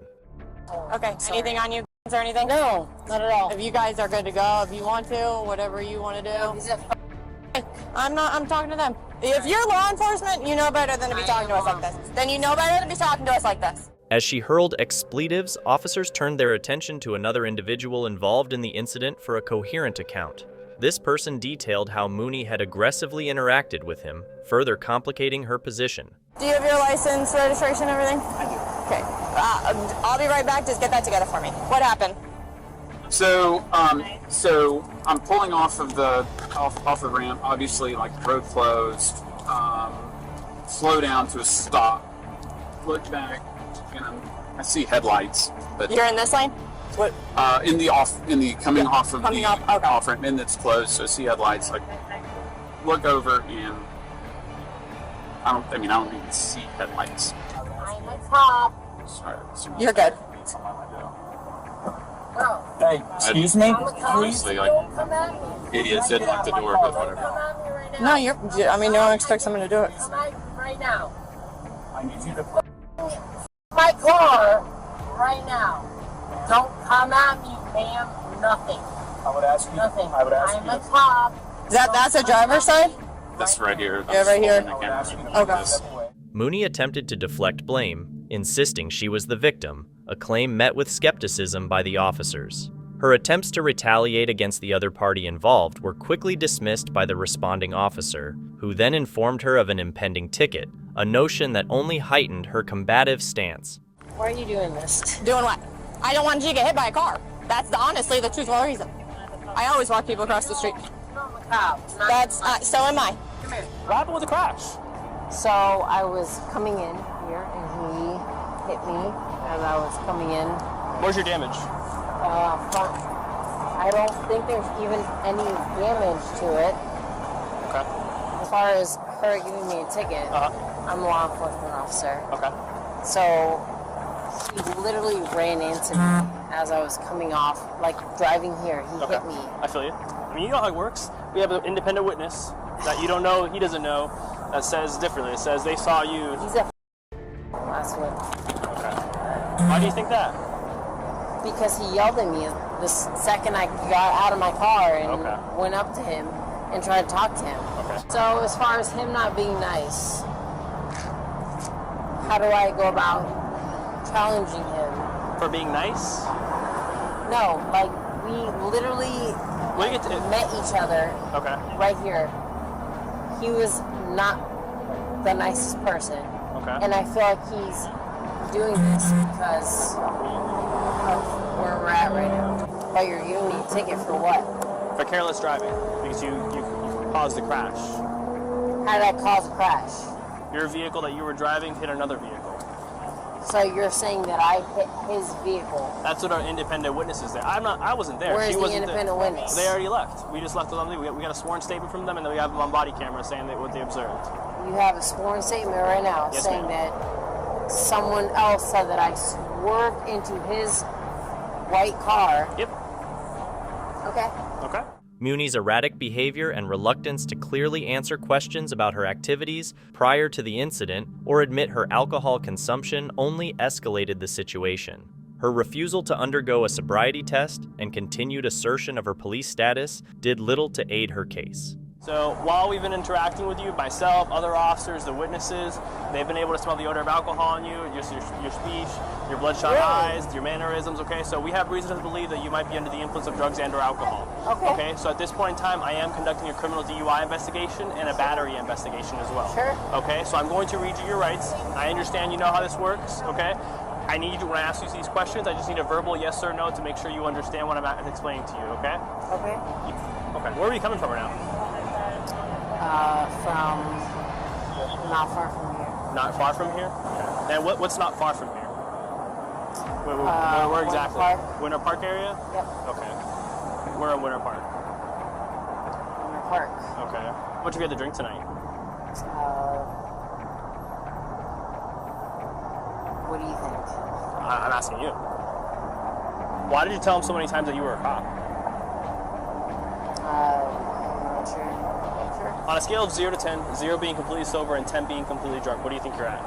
Okay, anything on you or anything? No, not at all. If you guys are good to go, if you want to, whatever you want to do. I'm talking to them. If you're law enforcement, you know better than to be talking to us like this. Then you know better than to be talking to us like this. As she hurled expletives, officers turned their attention to another individual involved in the incident for a coherent account. This person detailed how Mooney had aggressively interacted with him, further complicating her position. Do you have your license, registration, everything? I do. Okay. I'll be right back. Just get that together for me. What happened? So I'm pulling off of the ramp. Obviously, like road closed. Slow down to a stop. Look back, and I see headlights. But you're in this lane. What? Coming off ramp, and it's closed. So I see headlights. Like look over, and I don't even see headlights. I'm a cop. Sorry. You're good. Hey, excuse me? Obviously, like, idiots didn't lock the door, but whatever. No, you don't expect someone to do it. Right now. I need you to my car right now. Don't come at me, ma'am. Nothing. I would ask you. Nothing. I would ask I'm you. a cop. That's a driver's side? This right here. Yeah, right here. Okay. Mooney attempted to deflect blame, insisting she was the victim, a claim met with skepticism by the officers. Her attempts to retaliate against the other party involved were quickly dismissed by the responding officer, who then informed her of an impending ticket, a notion that only heightened her combative stance. Why are you doing this? Doing what? I don't want you to get hit by a car. That's honestly the truthful reason. I always walk people across the street. So am I. What happened with the crash? So I was coming in here and he hit me as I was coming in. Where's your damage? Front. I don't think there's even any damage to it. Okay. As far as her giving me a ticket, I'm a law enforcement officer. Okay. So he literally ran into me as I was coming off, like driving here. He hit me. I feel you. I mean, you know how it works. We have an independent witness that you don't know, he doesn't know, that says differently. It says they saw you. He's a last one. Okay. Why do you think that? Because he yelled at me the second I got out of my car and went up to him and tried to talk to him. Okay. So as far as him not being nice, how do I go about challenging him? For being nice? No, like we literally met each other right here. He was not the nicest person. Okay. And I feel like he's doing this because of where we're at right now. But you're giving me a ticket for what? For careless driving, because you caused the crash. How did I cause a crash? Your vehicle that you were driving hit another vehicle. So you're saying that I hit his vehicle? That's what our independent witness is there. I wasn't there. Where's she the wasn't independent there. witness? They already left. We just left them. We got a sworn statement from them, and then we have them on body camera saying what they observed. You have a sworn statement right now saying that someone else said that I swerved into his white car. Yep. Okay. Okay. Mooney's erratic behavior and reluctance to clearly answer questions about her activities prior to the incident or admit her alcohol consumption only escalated the situation. Her refusal to undergo a sobriety test and continued assertion of her police status did little to aid her case. So while we've been interacting with you, myself, other officers, the witnesses, they've been able to smell the odor of alcohol on you, your speech, your bloodshot eyes, your mannerisms, okay? So we have reason to believe that you might be under the influence of drugs and or alcohol. Okay, so at this point in time, I am conducting a criminal DUI investigation and a battery investigation as well. Sure. Okay, so I'm going to read you your rights. I understand you know how this works, okay? I need you, when I ask you these questions, I just need a verbal yes or no to make sure you understand what I'm explaining to you, okay? Okay. Okay, where are you coming from right now? From not far from here. Not far from here? Okay. And what's not far from here? Where exactly? Winter Park. Ronert Park area? Yep. Okay. We're in Ronert Park. Winter Park. Okay. What did you get to drink tonight? What do you think? I'm asking you. Why did you tell him so many times that you were a cop? I'm not sure. On a scale of 0 to 10, 0 being completely sober and 10 being completely drunk, what do you think you're at?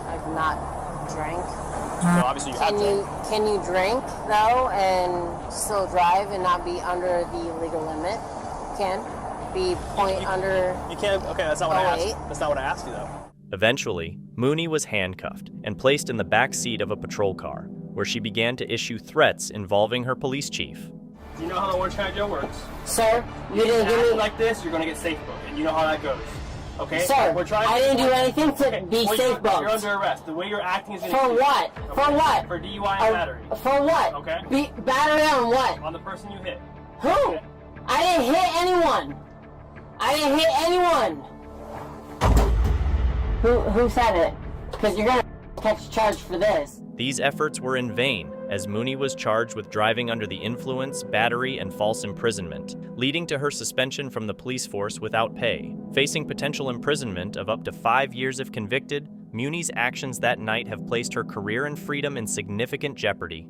I've not drank. So obviously you have to. Can you drink though and still drive and not be under the legal limit? Can be under. You can't. Okay, that's not what I asked. That's not what I asked you though. Eventually, Mooney was handcuffed and placed in the back seat of a patrol car, where she began to issue threats involving her police chief. Do you know how the orange hat Joe works? Sir, you didn't give me like this. You're gonna get safe booked, and you know how that goes. Okay? Sir, We're trying I didn't do anything to be safe booked. You're under arrest. The way you're acting is For what? Okay? For what? For DUI and battery. For what? Okay. Battery on what? On the person you hit. Who? Okay. I didn't hit anyone. I didn't hit anyone. Who said it? Because you're gonna catch charged for this. These efforts were in vain, as Mooney was charged with driving under the influence, battery, and false imprisonment, leading to her suspension from the police force without pay. Facing potential imprisonment of up to 5 years if convicted, Mooney's actions that night have placed her career and freedom in significant jeopardy.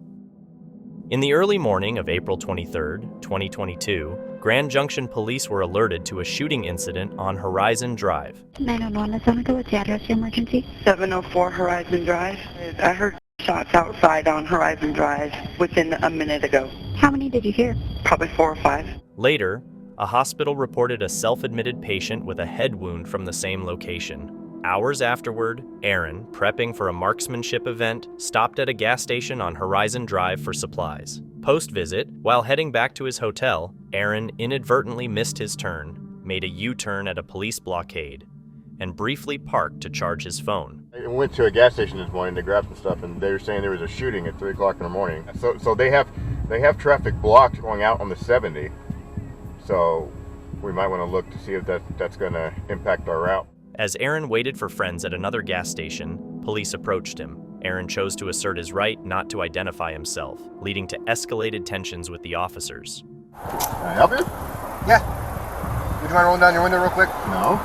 In the early morning of April 23, 2022, Grand Junction police were alerted to a shooting incident on Horizon Drive. 911, let's only go with the address of emergency. 704 Horizon Drive. I heard shots outside on Horizon Drive within a minute ago. How many did you hear? Probably 4 or 5. Later, a hospital reported a self-admitted patient with a head wound from the same location. Hours afterward, Aaron, prepping for a marksmanship event, stopped at a gas station on Horizon Drive for supplies. Post-visit, while heading back to his hotel, Aaron inadvertently missed his turn, made a U-turn at a police blockade, and briefly parked to charge his phone. I went to a gas station this morning to grab some stuff, and they were saying there was a shooting at 3 o'clock in the morning. So they have traffic blocked going out on the 70. So we might want to look to see if that's going to impact our route. As Aaron waited for friends at another gas station, police approached him. Aaron chose to assert his right not to identify himself, leading to escalated tensions with the officers. Can I help you? Yeah. Would you mind rolling down your window real quick? No.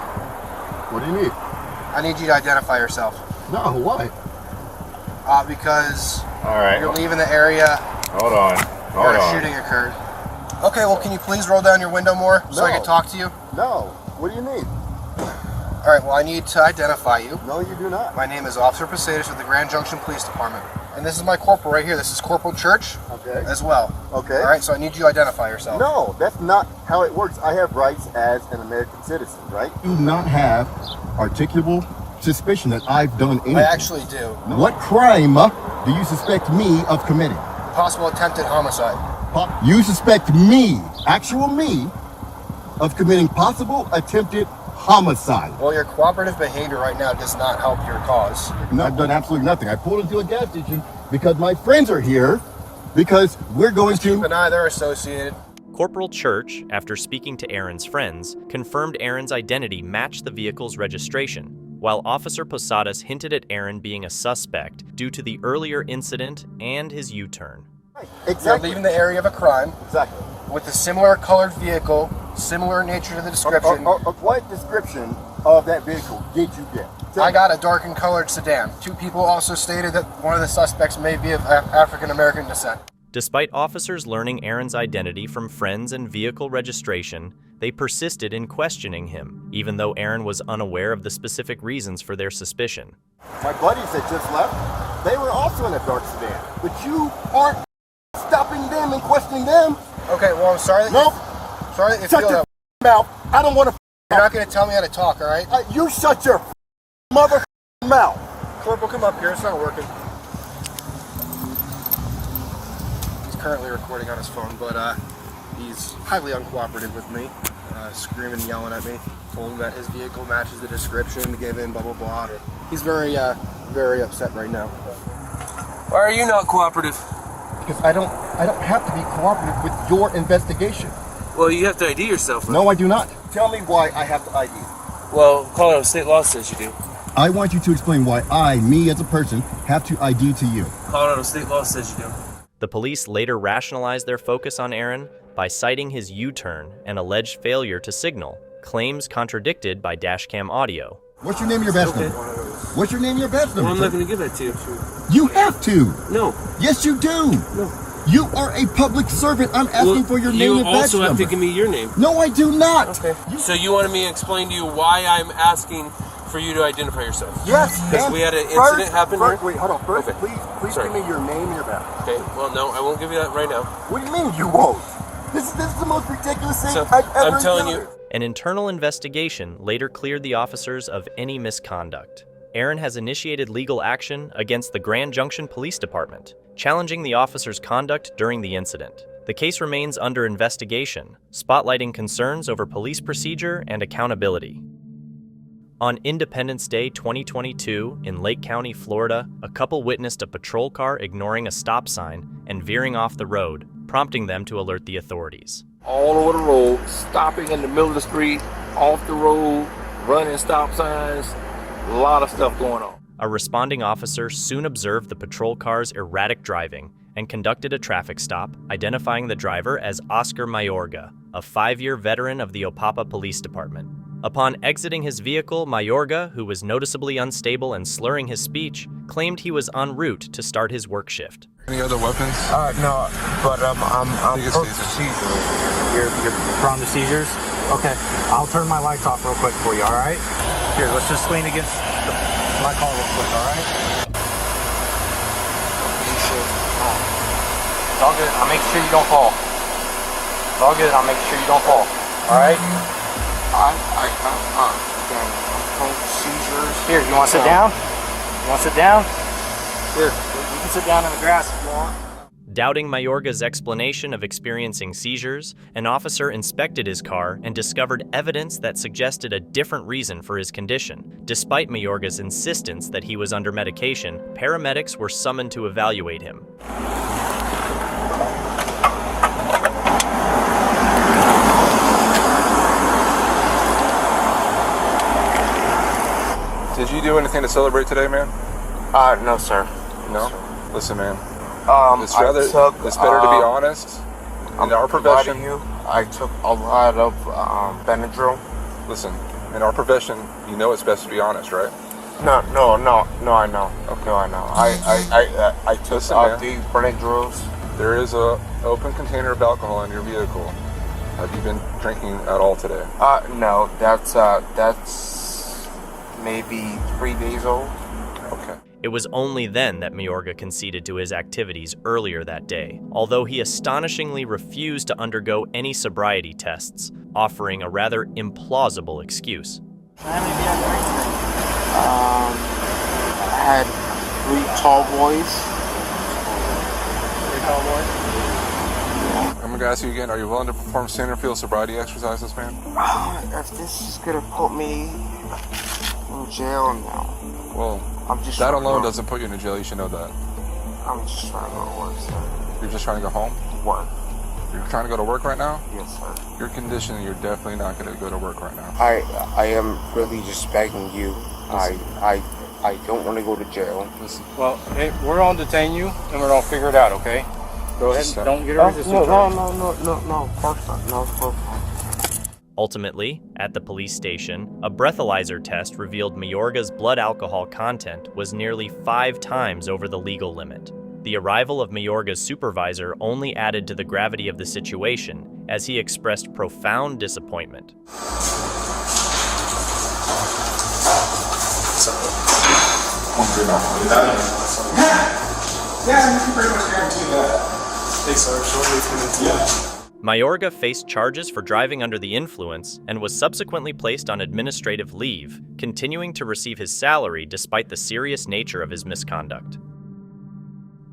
What do you need? I need you to identify yourself. No, why? Because you're leaving the area. Hold on. Where a shooting occurred. Okay, well, can you please roll down your window more so I can talk to you? No. What do you need? All right, well, I need to identify you. No, you do not. My name is Officer Posadas with the Grand Junction Police Department. And this is my corporal right here. This is Corporal Church as well. Okay. All right, so I need you to identify yourself. No, that's not how it works. I have rights as an American citizen, right? You do not have articulable suspicion that I've done anything. I actually do. What crime do you suspect me of committing? Possible attempted homicide. You suspect me, actual me, of committing possible attempted homicide. Well, your cooperative behavior right now does not help your cause. No, I've done absolutely nothing. I pulled into a gas station because my friends are here, because we're going to... Keep an eye, they're associated. Corporal Church, after speaking to Aaron's friends, confirmed Aaron's identity matched the vehicle's registration, while Officer Posadas hinted at Aaron being a suspect due to the earlier incident and his U-turn. Exactly. You're leaving the area of a crime. Exactly. With a similar colored vehicle, similar nature to the description. What description of that vehicle did you get? I got a darkened colored sedan. 2 people also stated that one of the suspects may be of African American descent. Despite officers learning Aaron's identity from friends and vehicle registration, they persisted in questioning him, even though Aaron was unaware of the specific reasons for their suspicion. My buddies that just left, they were also in a dark sedan, but you aren't stopping them and questioning them. Okay, well, I'm sorry that sorry that you shut feel your that. mouth. I don't want to. You're not going to tell me how to talk, all right? You shut your mother mouth. Corporal, come up here. It's not working. He's currently recording on his phone, but he's highly uncooperative with me, screaming and yelling at me. Told him that his vehicle matches the description, gave in, blah, blah, blah. He's very upset right now. Why are you not cooperative? Because I don't have to be cooperative with your investigation. Well, you have to ID yourself. No, I do not. Tell me why I have to ID. Well, Colorado state law says you do. I want you to explain why me as a person, have to ID to you. Colorado state law says you do. The police later rationalized their focus on Aaron by citing his U-turn and alleged failure to signal, claims contradicted by dashcam audio. What's your name and your badge number? What's your name and your badge number? Well, I'm not going to give that to you. You have to. No. Yes, you do. No. You are a public servant. I'm asking for your name and badge number. You also have to give me your name. No, I do not. Okay. So you wanted me to explain to you why I'm asking for you to identify yourself? Yes. Because we had an incident happen here? Wait, hold on. First, please give me your name and your badge. Okay. Well, no, I won't give you that right now. What do you mean you won't? This is the most ridiculous thing I've ever I'm telling you. An internal investigation later cleared the officers of any misconduct. Aaron has initiated legal action against the Grand Junction Police Department, challenging the officers' conduct during the incident. The case remains under investigation, spotlighting concerns over police procedure and accountability. On Independence Day 2022 in Lake County, Florida, a couple witnessed a patrol car ignoring a stop sign and veering off the road, prompting them to alert the authorities. All over the road, stopping in the middle of the street, off the road, running stop signs, a lot of stuff going on. A responding officer soon observed the patrol car's erratic driving and conducted a traffic stop, identifying the driver as Oscar Mayorga, a 5-year veteran of the Opapa Police Department. Upon exiting his vehicle, Mayorga, who was noticeably unstable and slurring his speech, claimed he was en route to start his work shift. Any other weapons? No, but I'm prone to seizures. You're prone to seizures? Okay, I'll turn my lights off real quick for you, all right? Here, let's just lean against my car real quick, all right? It's all good. I'll make sure you don't fall. It's all good. I'll make sure you don't fall, all right? I'm prone to seizures. Here, you want to sit down? You want to sit down? Here, you can sit down in the grass if you want. Doubting Mayorga's explanation of experiencing seizures, an officer inspected his car and discovered evidence that suggested a different reason for his condition. Despite Mayorga's insistence that he was under medication, paramedics were summoned to evaluate him. Did you do anything to celebrate today, man? No, sir. No? Listen, man. It's better to be honest. In our profession, I took a lot of Benadryl. Listen, in our profession, you know it's best to be honest, right? No, I know. Okay. No, I know. I took these Benadryls. There is a open container of alcohol in your vehicle. Have you been drinking at all today? No. That's maybe 3 days old. Okay. It was only then that Mayorga conceded to his activities earlier that day, although he astonishingly refused to undergo any sobriety tests, offering a rather implausible excuse. I had 3 tall boys. 3 tall boys? I'm gonna ask you again, are you willing to perform standard field sobriety exercises, man? If this is gonna put me in jail now. Well, that alone doesn't put you in jail, you should know that. I'm just trying to go to work, sir. You're just trying to go home? Work. You're trying to go to work right now? Yes, sir. Your condition, you're definitely not going to go to work right now. I am really just begging you. I don't want to go to jail. Listen. Well, hey, we're going to detain you, and we're going to figure it out, okay? Go ahead and don't get a resistance charge. No, of course not. No, of course not. Ultimately, at the police station, a breathalyzer test revealed Mayorga's blood alcohol content was nearly 5 times over the legal limit. The arrival of Mayorga's supervisor only added to the gravity of the situation, as he expressed profound disappointment. Yeah, you can pretty much guarantee that. Takes our shortly for the Mayorga faced charges for driving under the influence and was subsequently placed on administrative leave, continuing to receive his salary despite the serious nature of his misconduct.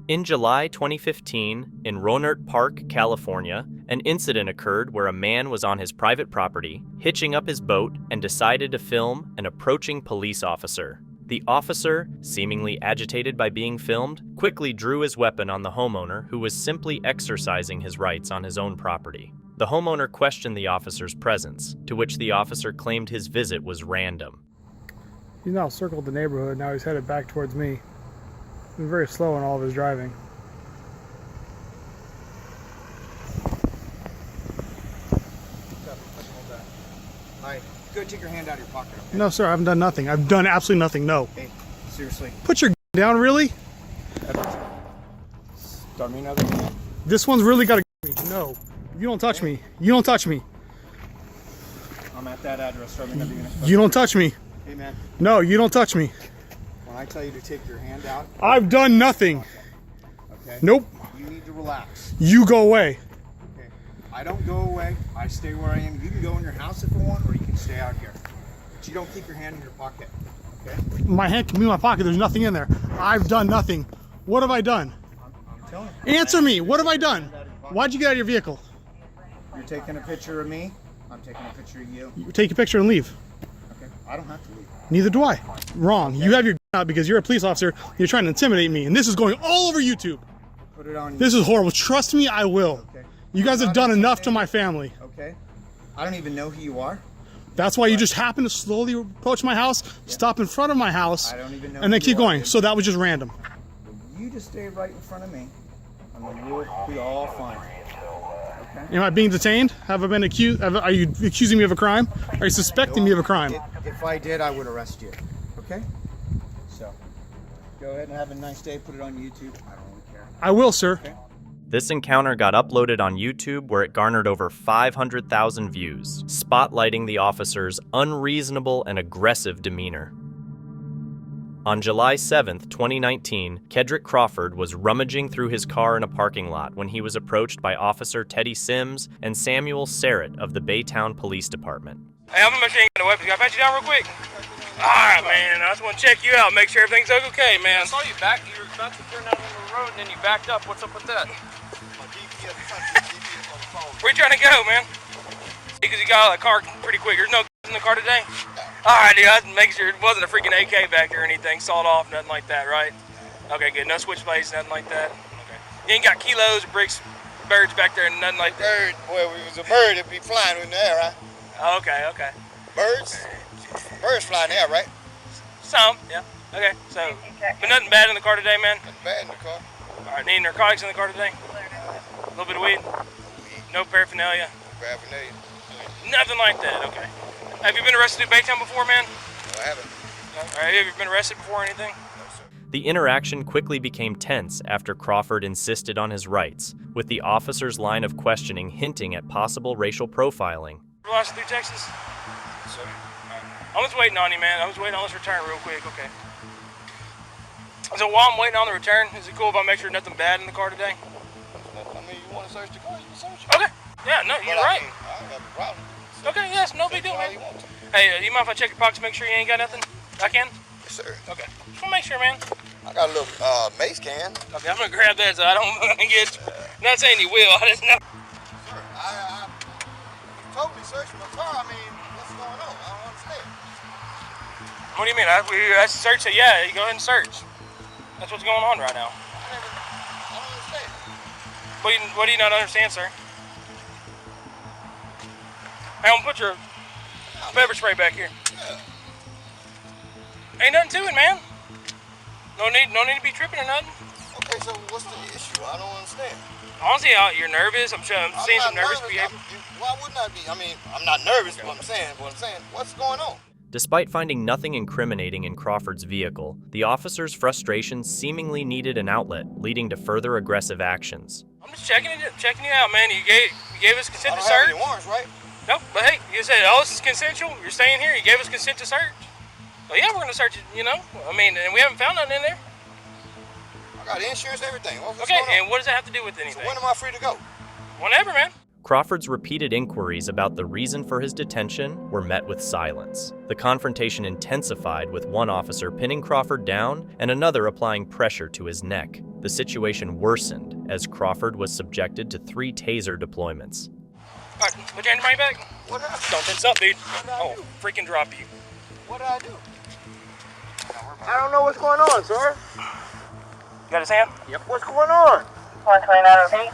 In July 2015, in Ronert Park, California, an incident occurred where a man was on his private property, hitching up his boat, and decided to film an approaching police officer. The officer, seemingly agitated by being filmed, quickly drew his weapon on the homeowner who was simply exercising his rights on his own property. The homeowner questioned the officer's presence, to which the officer claimed his visit was random. He's now circled the neighborhood. Now he's headed back towards me. He's very slow in all of his driving. Alright, go take your hand out of your pocket. Okay? No, sir, I haven't done nothing. I've done absolutely nothing. No. Hey, seriously. Put your down, really? Start me another hand. This one's really got to me. No. You don't touch me. You don't touch me. I'm at that address. Start me another unit. You don't touch me. Hey, man. No, you don't touch me. When I tell you to take your hand out. I've done nothing. Okay. Nope. You need to relax. You go away. Okay. I don't go away. I stay where I am. You can go in your house if you want, or you can stay out here. But you don't keep your hand in your pocket. Okay? My hand can be in my pocket. There's nothing in there. I've done nothing. What have I done? I'm telling you. Answer me. What have I done? Why'd you get out of your vehicle? You're taking a picture of me. I'm taking a picture of you. You take a picture and leave. Okay. I don't have to leave. Neither do I. Wrong. Okay. You have your out because you're a police officer. You're trying to intimidate me, and this is going all over YouTube. Put it on. This is horrible. Trust me, I will. Okay. You guys have done enough to my family. Okay. I don't even know who you are. That's why you just happen to slowly approach my house, stop in front of my house, I don't even know and then who keep you are, going. dude. So that was just random. You just stay right in front of me, and then we'll be all fine. Okay? Am I being detained? Have I been accused? Are you accusing me of a crime? Are you suspecting me of a crime? If I did, I would arrest you. Okay? So, go ahead and have a nice day. Put it on YouTube. I don't really care. I will, sir. Okay? This encounter got uploaded on YouTube where it garnered over 500,000 views, spotlighting the officer's unreasonable and aggressive demeanor. On July 7th, 2019, Kedrick Crawford was rummaging through his car in a parking lot when he was approached by Officer Teddy Sims and Samuel Serrett of the Baytown Police Department. Hey, I'm a machine gun weapons. Can I pat you down real quick? Alright, man. I just want to check you out, make sure everything's okay, man. I saw you back. You were about to turn out on the road and then you backed up. What's up with that? Where you trying to go, man? Because you got out of the car pretty quick. There's no in the car today? Alright, dude. I was making sure it wasn't a freaking AK back there or anything. Sawed off, nothing like that, right? Okay, good. No switchblades, nothing like that. Okay. You ain't got kilos, bricks, birds back there, nothing like that. Bird, well, if it was a bird, it'd be flying in the air, right? Okay, okay. Birds? Birds fly in the air, right? Some, yeah. Okay, so, but nothing bad in the car today, man? Nothing bad in the car. Alright, any narcotics in the car today? A little bit of weed? No paraphernalia? No paraphernalia. Nothing like that, okay. Have you been arrested in Baytown before, man? No, I haven't. Alright, have you ever been arrested before or anything? No, sir. The interaction quickly became tense after Crawford insisted on his rights, with the officer's line of questioning hinting at possible racial profiling. Lost through Texas? Sir. I was waiting on you, man. I was waiting on this return real quick, okay. So while I'm waiting on the return, is it cool if I make sure nothing bad in the car today? I mean, you want to search the car, you can search it. Okay. Yeah, no, you're right. I don't have a problem. Okay, yes, no big deal, man. Hey, you mind if I check your pockets to make sure you ain't got nothing? I can? Yes, sir. Okay. Just want to make sure, man. I got a little mace can. Okay, I'm going to grab that so I don't get... Not saying you will, I just know. Sir, you totally searched my car. I mean, what's going on? I don't understand. What do you mean? I searched it. Yeah, you go ahead and search. That's what's going on right now. I don't understand. What do you not understand, sir? Hey, I'm gonna put your pepper spray back here. Yeah. Ain't nothing to it, man. No need to be tripping or nothing. Okay, so what's the issue? I don't understand. Honestly, you're nervous. I'm seeing some nervous behavior. Why wouldn't I be? I mean, I'm not nervous, but I'm saying, what's going on? Despite finding nothing incriminating in Crawford's vehicle, the officer's frustration seemingly needed an outlet, leading to further aggressive actions. I'm just checking you out, man. You gave us consent to I don't search. have any warrants, right? Nope, but hey, you said, oh, this is consensual. You're staying here. You gave us consent to search. Well, yeah, we're gonna search it. You know, I mean, and we haven't found nothing in there. I got insurance, everything. What's okay, going on? and what does that have to do with anything? So when am I free to go? Whenever, man. Crawford's repeated inquiries about the reason for his detention were met with silence. The confrontation intensified, with one officer pinning Crawford down and another applying pressure to his neck. The situation worsened as Crawford was subjected to 3 taser deployments. All right, put your hand in my bag. What did I do? Don't tense up, dude. I'll freaking drop you. What did I do? I don't know what's going on, sir. You got his hand? Yep. What's going on? 129 feet.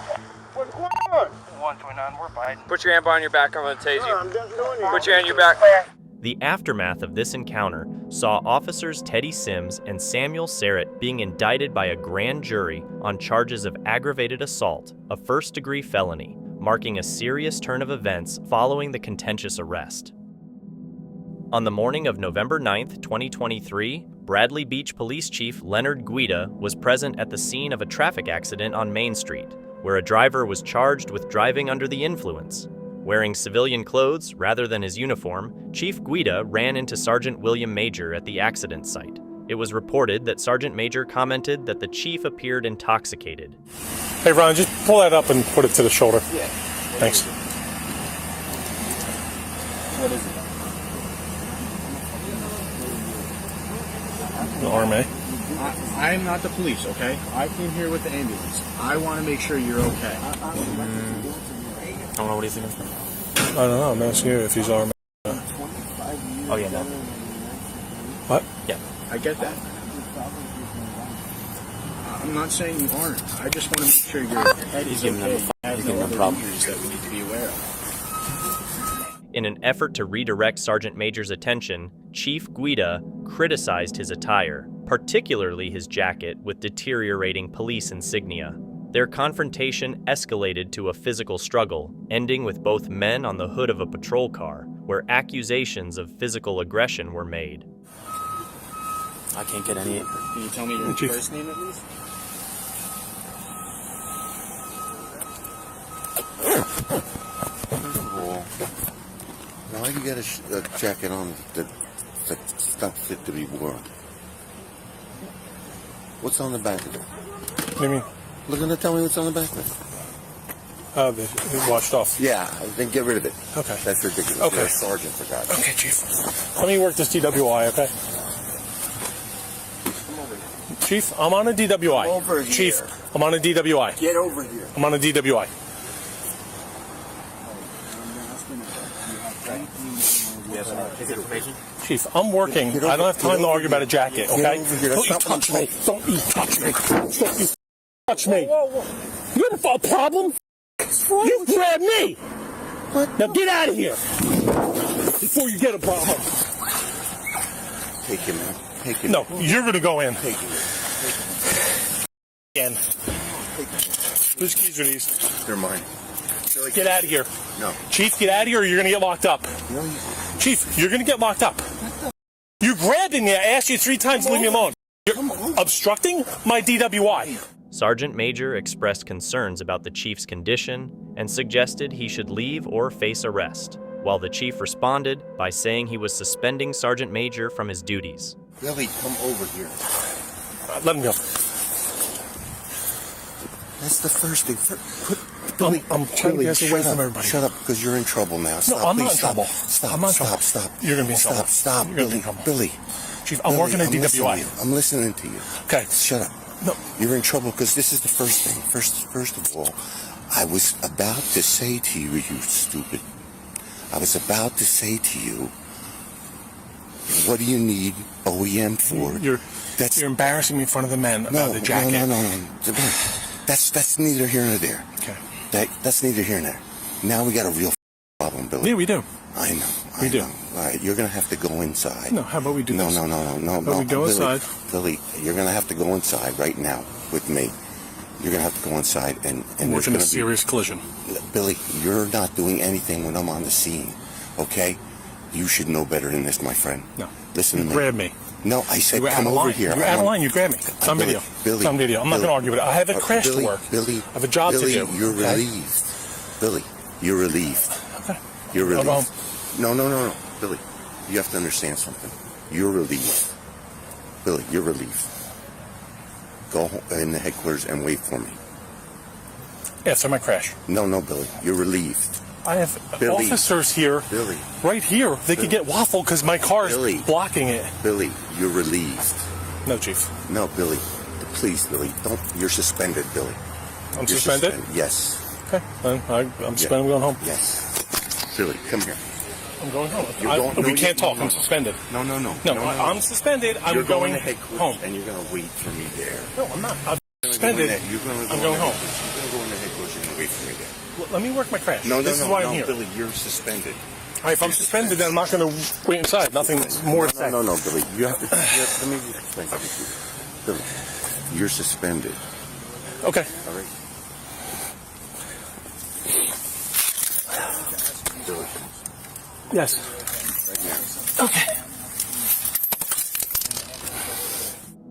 What's going on? 129, we're fine. Put your hand behind your back, I'm gonna tase you. I'm just doing it. Put your hand on your back. The aftermath of this encounter saw officers Teddy Sims and Samuel Serrett being indicted by a grand jury on charges of aggravated assault, a first-degree felony, marking a serious turn of events following the contentious arrest. On the morning of November 9, 2023, Bradley Beach Police Chief Leonard Guida was present at the scene of a traffic accident on Main Street, where a driver was charged with driving under the influence. Wearing civilian clothes rather than his uniform, Chief Guida ran into Sergeant William Major at the accident site. It was reported that Sergeant Major commented that the chief appeared intoxicated. Hey, Ron, just pull that up and put it to the shoulder. Yeah. Thanks. What is it? The RMA. I'm not the police, okay? I came here with the ambulance. I want to make sure you're okay. I don't know what he's thinking. I don't know. I'm asking you if he's RMA. Oh, yeah, no. What? Yeah. I get that. I'm not saying you aren't. I just want to make sure your head is okay. Has no other injuries that we need to be aware of. In an effort to redirect Sergeant Major's attention, Chief Guida criticized his attire, particularly his jacket with deteriorating police insignia. Their confrontation escalated to a physical struggle, ending with both men on the hood of a patrol car, where accusations of physical aggression were made. I can't get any. Can you tell me your first name at least? First of all, why do you got a jacket on that's not fit to be worn? What's on the back of it? What do you mean? Look, gonna tell me what's on the back of it. Oh, they washed off. Yeah, then get rid of it. Okay. That's ridiculous. Okay. You're a sergeant, for God's sake. Okay, Chief. Let me work this DWI, okay? Chief, I'm on a DWI. Over here. Chief, I'm on a DWI. Get over here. I'm on a DWI. Chief, I'm working. I don't have time to argue about a jacket, okay? Get over here. Don't you touch me. Don't you touch me. Don't you touch me. You have a problem? You grabbed me. What? Now get out of here before you get a problem. Take him, man. Take him. No, you're going to go in. Take him. Again. Whose keys are these? They're mine. Get out of here. No. Chief, get out of here or you're going to get locked up. No, Chief, you're going to get locked up. You grabbed me. I asked you 3 times to leave me alone. You're obstructing my DWI. Sergeant Major expressed concerns about the chief's condition and suggested he should leave or face arrest, while the chief responded by saying he was suspending Sergeant Major from his duties. Billy, come over here. Let him go. That's the first thing. Billy, I'm trying to get away from everybody. Shut up, because you're in trouble now. Stop, no, I'm please, not in trouble. Stop, I'm not in trouble. Stop. You're going to be in trouble. Stop, You're gonna be Billy. in trouble. Billy. Chief, I'm working at DWI. I'm listening to you. Okay. Shut up. No. You're in trouble because this is the first thing. First of all, I was about to say to you, you stupid. I was about to say to you, what do you need OEM for? You're embarrassing me in front of the men about the jacket. No. That's neither here nor there. Okay. That's neither here nor there. Now we got a real problem, Billy. Yeah, we do. I know. We do. All right, you're going to have to go inside. No, how about we do this? No. How about we go inside? Billy, you're going to have to go inside right now with me. You're going to have to go inside and we're in a serious collision. Billy, you're not doing anything when I'm on the scene, okay? You should know better than this, my friend. No. Listen to me. Grab me. No, I said you come over here. You're out of line. You grabbed me. It's on video. Billy. It's on video. I'm not going to argue with it. I have a crash to work. Billy. I have a job to do. You're relieved. Billy, you're relieved. Okay. You're relieved. I'll go home. No. Billy, you have to understand something. You're relieved. Billy, you're relieved. Go in the headquarters and wait for me. After my crash. No, Billy, you're relieved. I have officers here, right here. They could get waffled because my car is blocking it. Billy, you're relieved. No, Chief. No, Billy. Please, Billy, don't. You're suspended, Billy. I'm suspended? Yes. Okay, then I'm suspended. I'm going home. Yes. Billy, come here. I'm going home. We can't talk. I'm suspended. No. I'm suspended. I'm going home. And you're going to wait for me there. No, I'm not. I'm suspended. I'm going home. You're going to go in the headquarters and wait for me there. Let me work my crash. No, this is why I'm here. Billy, you're suspended. All right, if I'm suspended, then I'm not going to wait inside. Nothing more to say. No, Billy. You have to let me explain something to you. Billy, you're suspended. Okay. All right. Yes. Right now. Okay.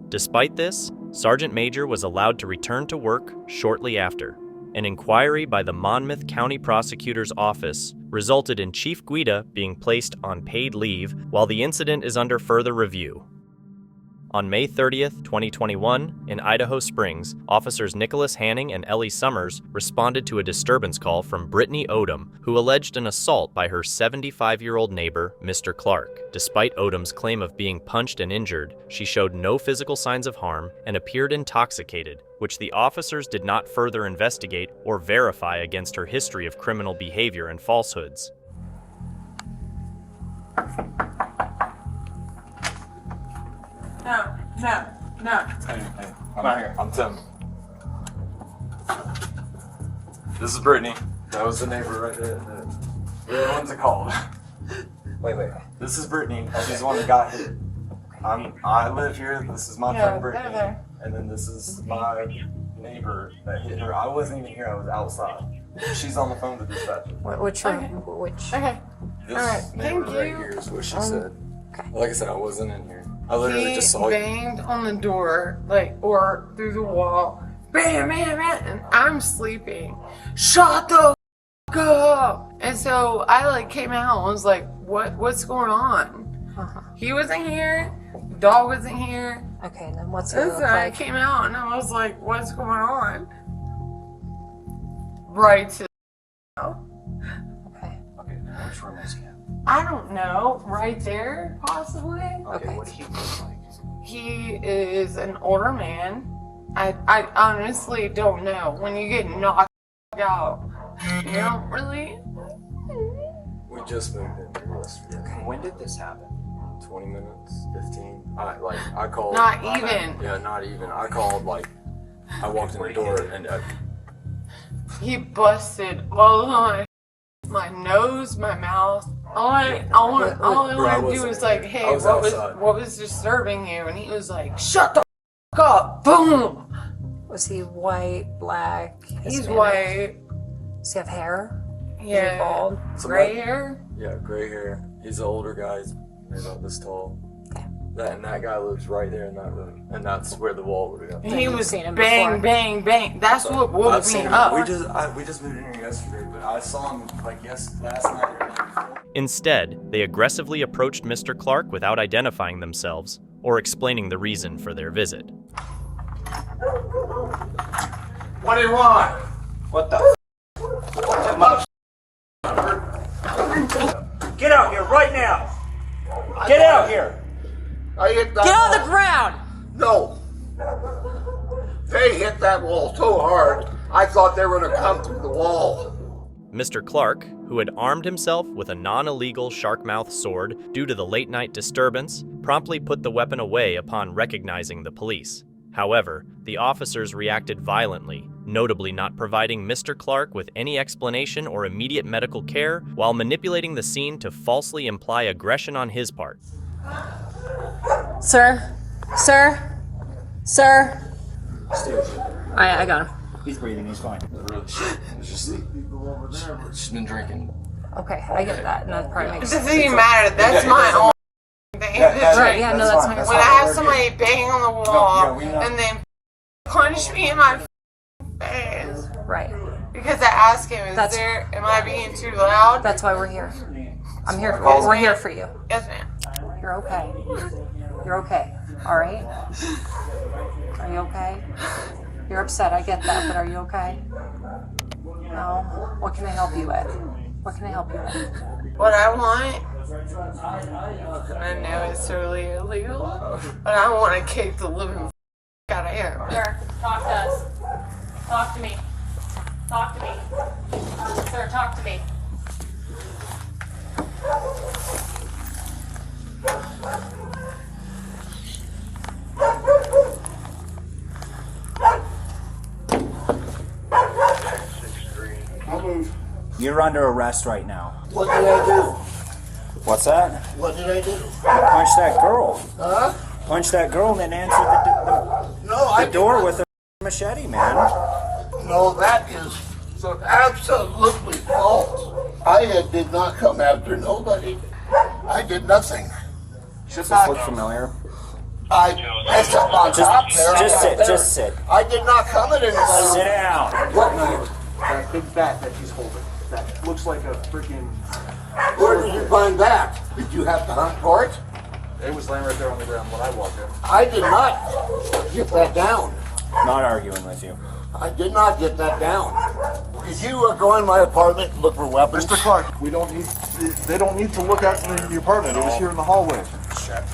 Despite this, Sergeant Major was allowed to return to work shortly after. An inquiry by the Monmouth County Prosecutor's Office resulted in Chief Guida being placed on paid leave while the incident is under further review. On May 30th, 2021, in Idaho Springs, officers Nicholas Hanning and Ellie Summers responded to a disturbance call from Brittany Odom, who alleged an assault by her 75-year-old neighbor, Mr. Clark. Despite Odom's claim of being punched and injured, she showed no physical signs of harm and appeared intoxicated, which the officers did not further investigate or verify against her history of criminal behavior and falsehoods. No. Hey, I'm out here. I'm Tim. This is Brittany. That was the neighbor right there. We're the ones that called. Wait. This is Brittany. She's the one that got hit. I live here. This is my friend Brittany. There. And then this is my neighbor that hit her. I wasn't even here. I was outside. She's on the phone to dispatch. Which one? Which? Okay. This All right. neighbor Thank right you. here is what she said. Okay. Like I said, I wasn't in here. I literally just saw you. He banged on the door, or through the wall. Bam, bam, bam. And I'm sleeping. Shut the f*** up. And so I came out and was like, what's going on? He wasn't here. The dog wasn't here. Okay, then what's it And look so I like? came out and I was like, what's going on? Right to Okay. Okay, which room is he in? I don't know. Right there, possibly. Okay. What do he look like? He is an older man. I honestly don't know. When you get knocked out, you don't really. We just moved in here yesterday. Okay. When did this happen? 20 minutes, 15. I called. Not even. Yeah, not even. I called I walked in the door and He busted all of my nose, my mouth. All I wanted to do was hey, what was disturbing you? And he was like, shut the f*** up, boom. Was he white, black? He's Hispanic? white. Does he have hair? Yeah. Is he bald? Gray hair? Yeah, gray hair. He's an older guy. He's about this tall. Okay. That guy lives right there in that room, and that's where the wall would have. He was bang, bang, bang. That's what woke me up. We just moved in here yesterday, but I saw him last night. Instead, they aggressively approached Mr. Clark without identifying themselves or explaining the reason for their visit. What do you want? What the Get out here right now! Get out here! Get on the ground! No. They hit that wall so hard, I thought they were going to come through the wall. Mr. Clark, who had armed himself with a non-illegal shark-mouth sword due to the late-night disturbance, promptly put the weapon away upon recognizing the police. However, the officers reacted violently, notably not providing Mr. Clark with any explanation or immediate medical care while manipulating the scene to falsely imply aggression on his part. Sir? I got him. He's breathing, he's fine. It's just she's been drinking. Okay, I get that, and that probably It makes doesn't sense. even matter. That's my own thing. Right, yeah, no, that's When I have somebody bang on the wall and then punch me in my face. Right. Because I asked him, am I being too loud? That's why we're here. I'm here for you. We're here for you. Yes, ma'am. You're okay. You're okay. All right? Are you okay? You're upset. I get that, but are you okay? No? What can I help you with? What can I help you with? What I want, and I know it's totally illegal, but I want to kick the living out of him. Sir, talk to us. Talk to me. Talk to me. Sir, talk to me. You're under arrest right now. What did I do? What's that? What did I do? You punched that girl. Huh? Punched that girl and then answered the door with a machete, man. No, that is absolutely false. I did not come after nobody. I did nothing. Does this look familiar? I messed up on top there. Just sit. I did not come at anybody. Sit down. What? That big bat that she's holding. That looks like a freaking... Where did you find that? Did you have to hunt for it? It was laying right there on the ground when I walked in. I did not get that down. Not arguing with you. I did not get that down. Did you go in my apartment and look for weapons? Mr. Clark, they don't need to look out in the apartment. It was here in the hallway.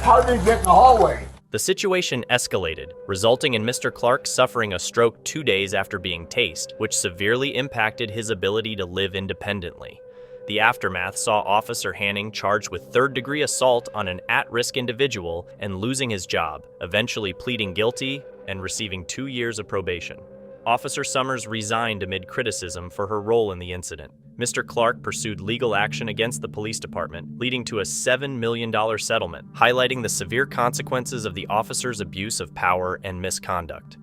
How did you get in the hallway? The situation escalated, resulting in Mr. Clark suffering a stroke 2 days after being tased, which severely impacted his ability to live independently. The aftermath saw Officer Hanning charged with third-degree assault on an at-risk individual and losing his job, eventually pleading guilty and receiving 2 years of probation. Officer Summers resigned amid criticism for her role in the incident. Mr. Clark pursued legal action against the police department, leading to a $7 million settlement, highlighting the severe consequences of the officer's abuse of power and misconduct.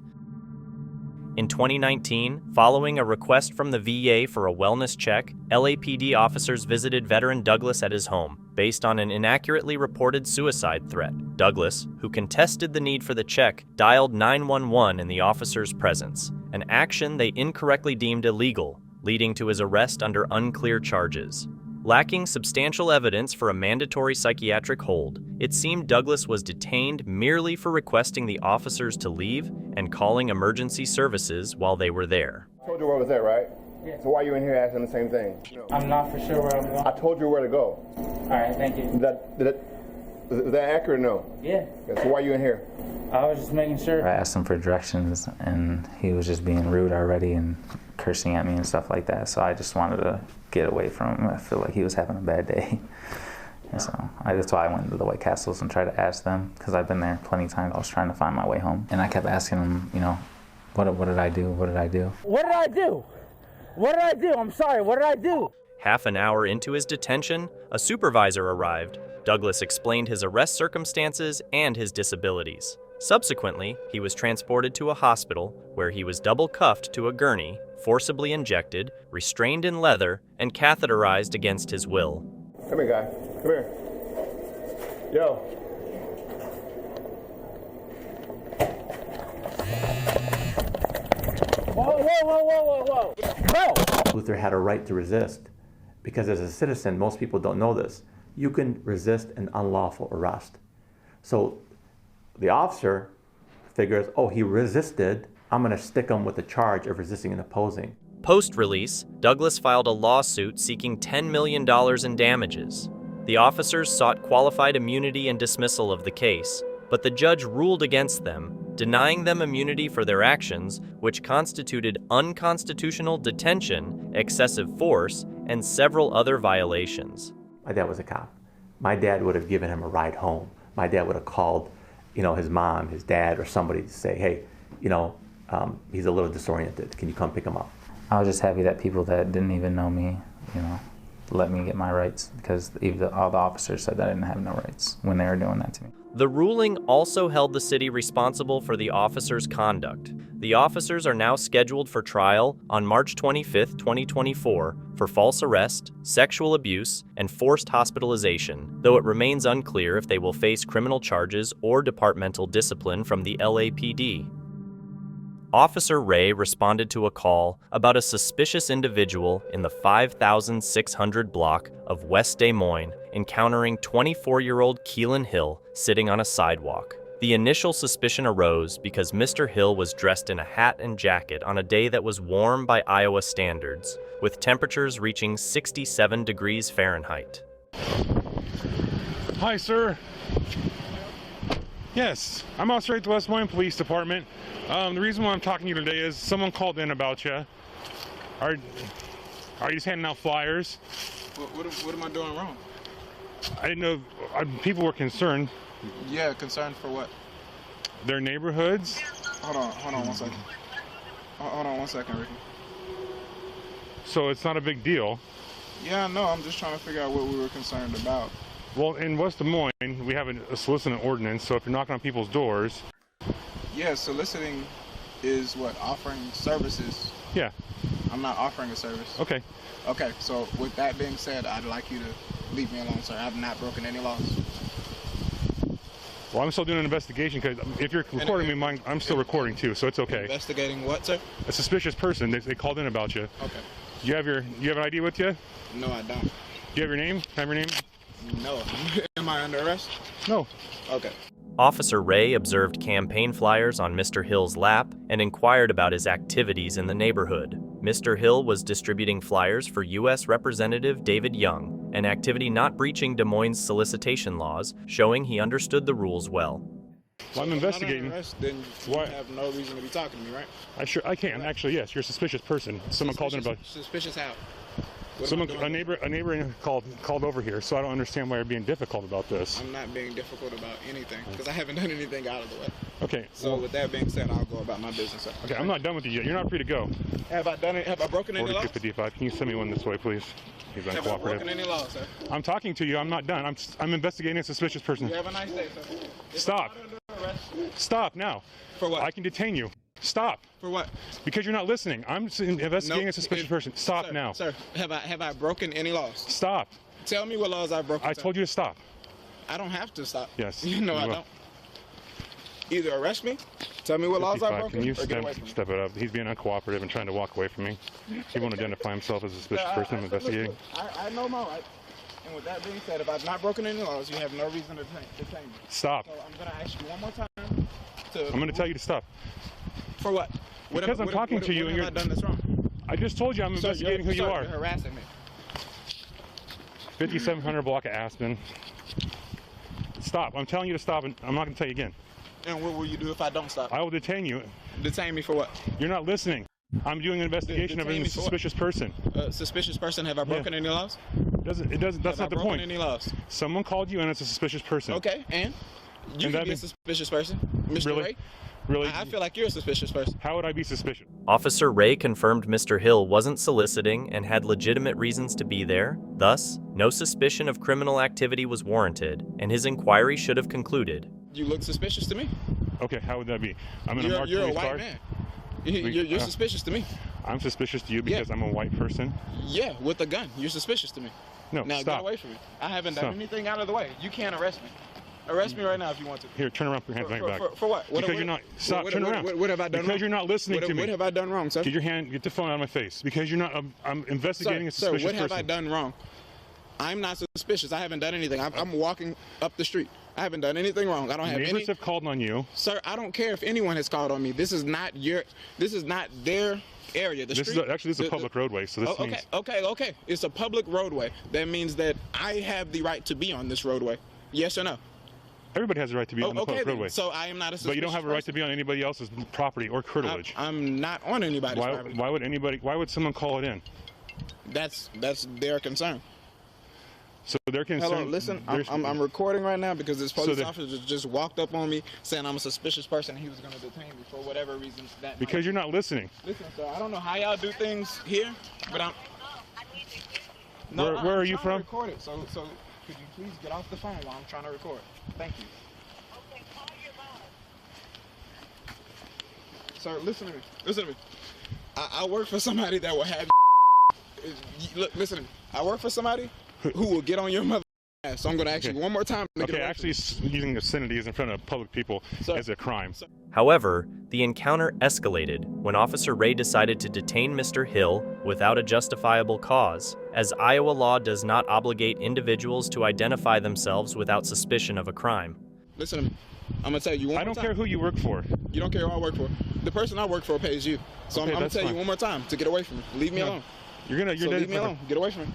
In 2019, following a request from the VA for a wellness check, LAPD officers visited veteran Douglas at his home, based on an inaccurately reported suicide threat. Douglas, who contested the need for the check, dialed 911 in the officer's presence, an action they incorrectly deemed illegal, leading to his arrest under unclear charges. Lacking substantial evidence for a mandatory psychiatric hold, it seemed Douglas was detained merely for requesting the officers to leave and calling emergency services while they were there. I told you where I was at, right? Yeah. So why are you in here asking the same thing? I'm not for sure where I'm going. I told you where to go. All right, thank you. Is that accurate or no? Yeah. So why are you in here? I was just making sure. I asked him for directions, and he was just being rude already and cursing at me and stuff like that. So I just wanted to get away from him. I feel like he was having a bad day. And so that's why I went to the White Castles and tried to ask them, because I've been there plenty of times. I was trying to find my way home. And I kept asking him, you know, what did I do? What did I do? What did I do? What did I do? I'm sorry, what did I do? Half an hour into his detention, a supervisor arrived. Douglas explained his arrest circumstances and his disabilities. Subsequently, he was transported to a hospital where he was double cuffed to a gurney, forcibly injected, restrained in leather, and catheterized against his will. Come here, guy. Come here. Yo. Whoa. Luther had a right to resist, because as a citizen, most people don't know this, you can resist an unlawful arrest. So the officer figures, oh, he resisted, I'm going to stick him with the charge of resisting and opposing. Post-release, Douglas filed a lawsuit seeking $10 million in damages. The officers sought qualified immunity and dismissal of the case, but the judge ruled against them, denying them immunity for their actions, which constituted unconstitutional detention, excessive force, and several other violations. My dad was a cop. My dad would have given him a ride home. My dad would have called, his mom, his dad, or somebody to say, hey, he's a little disoriented. Can you come pick him up? I was just happy that people that didn't even know me, let me get my rights, because all the officers said that I didn't have no rights when they were doing that to me. The ruling also held the city responsible for the officers' conduct. The officers are now scheduled for trial on March 25, 2024 for false arrest, sexual abuse, and forced hospitalization, though it remains unclear if they will face criminal charges or departmental discipline from the LAPD. Officer Ray responded to a call about a suspicious individual in the 5600 block of West Des Moines encountering 24-year-old Kelen Hill sitting on a sidewalk. The initial suspicion arose because Mr. Hill was dressed in a hat and jacket on a day that was warm by Iowa standards, with temperatures reaching 67 degrees Fahrenheit. Hi, sir. Yes, I'm out straight to West Des Moines Police Department. The reason why I'm talking to you today is someone called in about you. Are you just handing out flyers? What am I doing wrong? I didn't know. People were concerned. Yeah, concerned for what? Their neighborhoods. Hold on 1 second. Hold on 1 second, Ricky. So it's not a big deal. Yeah, no, I'm just trying to figure out what we were concerned about. Well, in West Des Moines, we have a soliciting ordinance, so if you're knocking on people's doors... Yeah, soliciting is what? Offering services. Yeah. I'm not offering a service. Okay. Okay, so with that being said, I'd like you to leave me alone, sir. I've not broken any laws. Well, I'm still doing an investigation because if you're recording me, I'm still recording too, so it's okay. Investigating what, sir? A suspicious person. They called in about you. Okay. You have an ID with you? No, I don't. Do you have your name? Have your name? No. Am I under arrest? No. Okay. Officer Ray observed campaign flyers on Mr. Hill's lap and inquired about his activities in the neighborhood. Mr. Hill was distributing flyers for U.S. Representative David Young, an activity not breaching Des Moines solicitation laws, showing he understood the rules well. Well, I'm investigating. If I'm under arrest, then you have no reason to be talking to me, right? I can. Actually, yes. You're a suspicious person. Someone called in about... Suspicious how? A neighbor called over here, so I don't understand why you're being difficult about this. I'm not being difficult about anything because I haven't done anything out of the way. Okay. So with that being said, I'll go about my business. Sir. Okay, I'm not done with you yet. You're not free to go. Have I done it? Have I broken any laws? 4255. Can you send me one this way, please? He's uncooperative. Have I broken any laws, sir? I'm talking to you. I'm not done. I'm investigating a suspicious person. You have a nice day, sir. Stop. Stop now. For what? I can detain you. Stop. For what? Because you're not listening. I'm investigating a suspicious person. Stop sir, now. Sir, have I broken any laws? Stop. Tell me what laws I've broken. I told you to stop. I don't have to stop. Yes. You know I don't. Either arrest me, tell me what laws I've broken, Can you or get away from me. step it up? He's being uncooperative and trying to walk away from me. He won't identify himself as a suspicious person I'm investigating. I know my rights. And with that being said, if I've not broken any laws, you have no reason to detain me. Stop. So I'm going to ask you one more time. I'm going to tell you to stop. For what? Because I'm talking to you and you're... What have I done that's wrong? I just told you I'm investigating who you are. You're harassing me. 5700 block of Aspen. Stop. I'm telling you to stop, and I'm not going to tell you again. And what will you do if I don't stop? I will detain you. Detain me for what? You're not listening. I'm doing an investigation of a suspicious person. A suspicious person? Have I broken any laws? That's not the point. Any laws? Someone called you and it's a suspicious person. Okay, and? You can be a suspicious person, Mr. Ray? Really? I feel like you're a suspicious person. How would I be suspicious? Officer Ray confirmed Mr. Hill wasn't soliciting and had legitimate reasons to be there. Thus, no suspicion of criminal activity was warranted, and his inquiry should have concluded. You look suspicious to me. Okay, how would that be? I'm in a marked You're a police car. white man. You're suspicious to me. I'm suspicious to you because I'm a white person? Yeah, with a gun. You're suspicious to me. No, now stop. Get away from me. I haven't done anything out of the way. You can't arrest me. Arrest me right now if you want to. Here, turn around, put your hands back. For what? Because you're not. Stop. Turn around. What have I done? Because you're not listening to me. What have I done wrong, sir? Get the phone out of my face. Because you're not. I'm investigating a suspicious person. Sir, what have I done wrong? I'm not suspicious. I haven't done anything. I'm walking up the street. I haven't done anything wrong. I don't have any. Neighbors have called on you. Sir, I don't care if anyone has called on me. This is not their area. This is a public roadway, so this means... Okay. It's a public roadway. That means that I have the right to be on this roadway. Yes or no? Everybody has the right to be on the public roadway. So I am not a suspicious But you don't have a right to be on anybody else's property or curtilage. I'm not on anybody's property. Why would someone call it in? That's their concern. So they're concerned. Hello, listen, I'm recording right now because this police officer just walked up on me saying I'm a suspicious person and he was going to detain me for whatever reason. Because you're not listening. Listen, sir, I don't know how y'all do things here, but I'm... Where are you from? Record it, so could you please get off the phone while I'm trying to record? Thank you. Sir, listen to me. Listen to me. I work for somebody that will have... Look, listen to me. I work for somebody who will get on your mother ass. So I'm going to ask you one more time. Actually, using obscenities in front of public people is a crime. However, the encounter escalated when Officer Ray decided to detain Mr. Hill without a justifiable cause, as Iowa law does not obligate individuals to identify themselves without suspicion of a crime. Listen to me. I'm going to tell you one more time. I don't care who you work for. You don't care who I work for. The person I work for pays you. So I'm going to tell you one more time to get away from me. Leave me alone. Leave me alone. Get away from me.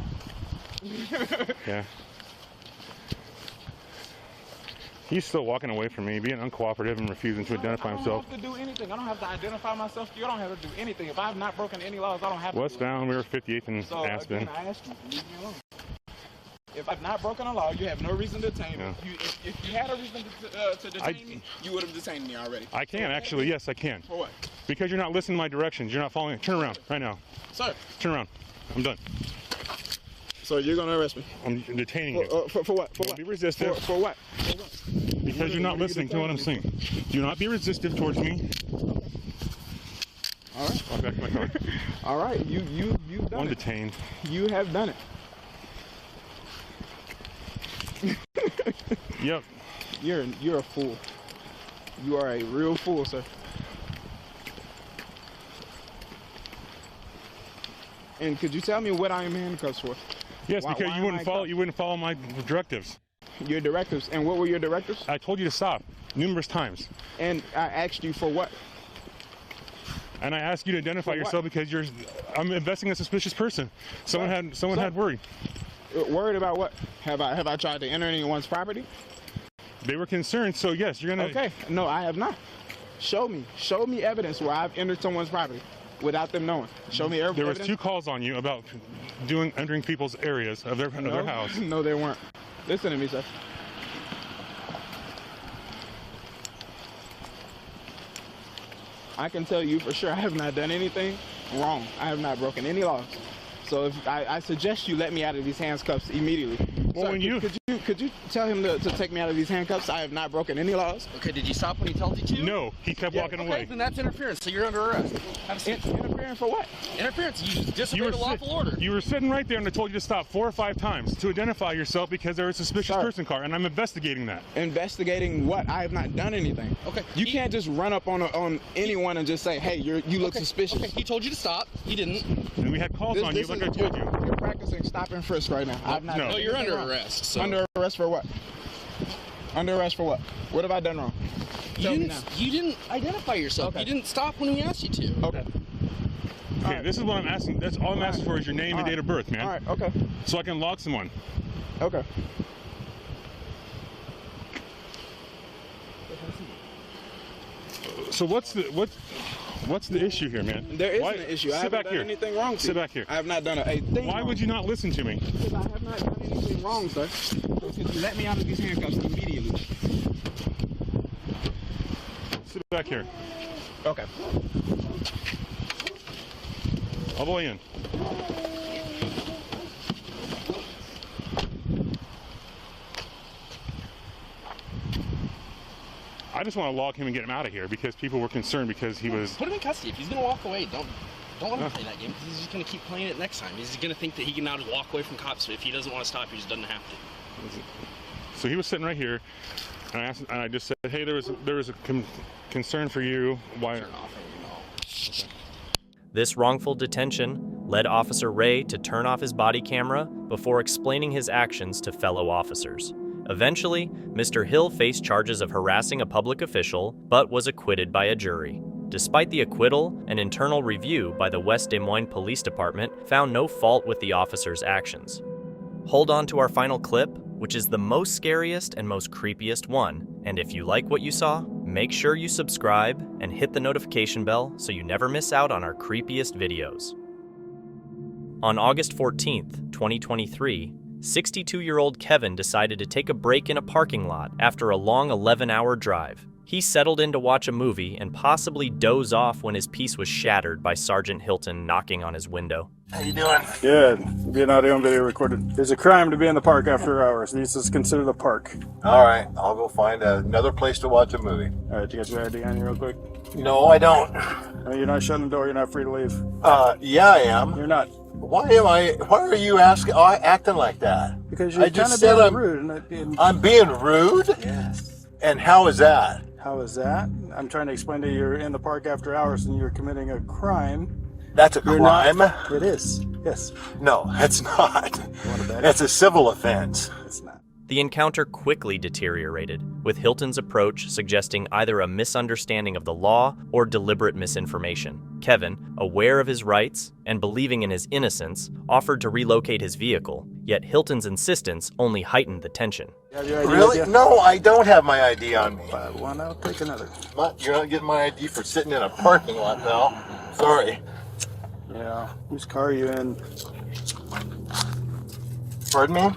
Yeah. He's still walking away from me, being uncooperative and refusing to identify himself. I don't have to do anything. I don't have to identify myself. You don't have to do anything. If I have not broken any laws, I don't have to. Westbound, we were 58th and Aspen. Again, I ask you, leave me alone. If I've not broken a law, you have no reason to detain me. If you had a reason to detain me, you would have detained me already. I can, actually. Yes, I can. For what? Because you're not listening to my directions. You're not following. Turn around right now. Sir. Turn around. I'm done. So you're gonna arrest me? I'm detaining you. For what? For what? Be resistive. For what? Because you're not listening to what I'm saying. Do not be resistive towards me. All right. Walk back to my car. All right. You've done I'm it. detained. You have done it. Yep. You're a fool. You are a real fool, sir. And could you tell me what I am handcuffed for? Yes, because you wouldn't follow my directives. Your directives? And what were your directives? I told you to stop numerous times. And I asked you for what? And I asked you to identify yourself because I'm investigating a suspicious person. Someone had worry. Worried about what? Have I tried to enter anyone's property? They were concerned, so yes, you're gonna. Okay, no, I have not. Show me evidence where I've entered someone's property without them knowing. Show me evidence. There was 2 calls on you about entering people's areas of their house. No, there weren't. Listen to me, sir. I can tell you for sure I have not done anything wrong. I have not broken any laws. So if I suggest you let me out of these handcuffs immediately. Well, Sir, could you tell him to take me out of these handcuffs? I have not broken any laws. Okay, did you stop when he told you to? No, he kept walking away. Okay, then that's interference, so you're under arrest. Have a seat. Interference for what? Interference, you disobeyed a lawful order. You were sitting right there and I told you to stop 4 or 5 times to identify yourself because there was a suspicious person car, and I'm investigating that. Investigating what? I have not done anything. Okay. You can't just run up on anyone and just say, hey, you look suspicious. Okay, he told you to stop. He didn't. And we had calls on you like I told you. You're practicing stop and frisk right now. I've not No, you're under arrest. So. Under arrest for what? Under arrest for what? What have I done wrong? You didn't identify yourself. Okay. You didnn't stop when we asked you to. Okay. Okay, this is what I'm asking. That's all I'm asking for is your name and date of birth, man. All right, okay. So I can log someone. Okay. So what's the issue here, man? There isn't an issue. I haven't done anything wrong to you. Sit back here. I have not done a thing Why wrong. would you not listen to me? Because I have not done anything wrong, sir. So could you let me out of these handcuffs immediately? Sit back here. Okay. All the way in. I just want to log him and get him out of here because people were concerned because he was... Put him in custody. If he's going to walk away, don't let him play that game because he's just going to keep playing it next time. He's going to think that he can now just walk away from cops. If he doesn't want to stop, he just doesn't have to. So he was sitting right here, and I just said, hey, there was a concern for you. Why? Turn off and This wrongful detention led Officer Ray to turn off his body camera before explaining his actions to fellow officers. Eventually, Mr. Hill faced charges of harassing a public official, but was acquitted by a jury. Despite the acquittal, an internal review by the West Des Moines Police Department found no fault with the officer's actions. Hold on to our final clip, which is the most scariest and most creepiest one. And if you like what you saw, make sure you subscribe and hit the notification bell so you never miss out on our creepiest videos. On August 14th, 2023, 62-year-old Kevin decided to take a break in a parking lot after a long 11-hour drive. He settled in to watch a movie and possibly doze off when his peace was shattered by Sergeant Hilton knocking on his window. How you doing? Good. Being audio and video recorded. It's a crime to be in the park after hours. This is considered a park. All right, I'll go find another place to watch a movie. All right, you got your ID on you real quick? No, I don't. You're not shutting the door. You're not free to leave. Yeah, I am. You're not. Why are you acting like that? Because you're kind of being rude. I'm being rude? Yes. And how is that? How is that? I'm trying to explain to you you're in the park after hours and you're committing a crime. That's a crime? It is, yes. No, it's not. It's a civil offense. It's not. The encounter quickly deteriorated, with Hilton's approach suggesting either a misunderstanding of the law or deliberate misinformation. Kevin, aware of his rights and believing in his innocence, offered to relocate his vehicle, yet Hilton's insistence only heightened the tension. Really? No, I don't have my ID on me. One, I'll take another. You're not getting my ID for sitting in a parking lot now. Sorry. Yeah. Whose car are you in? Pardon me?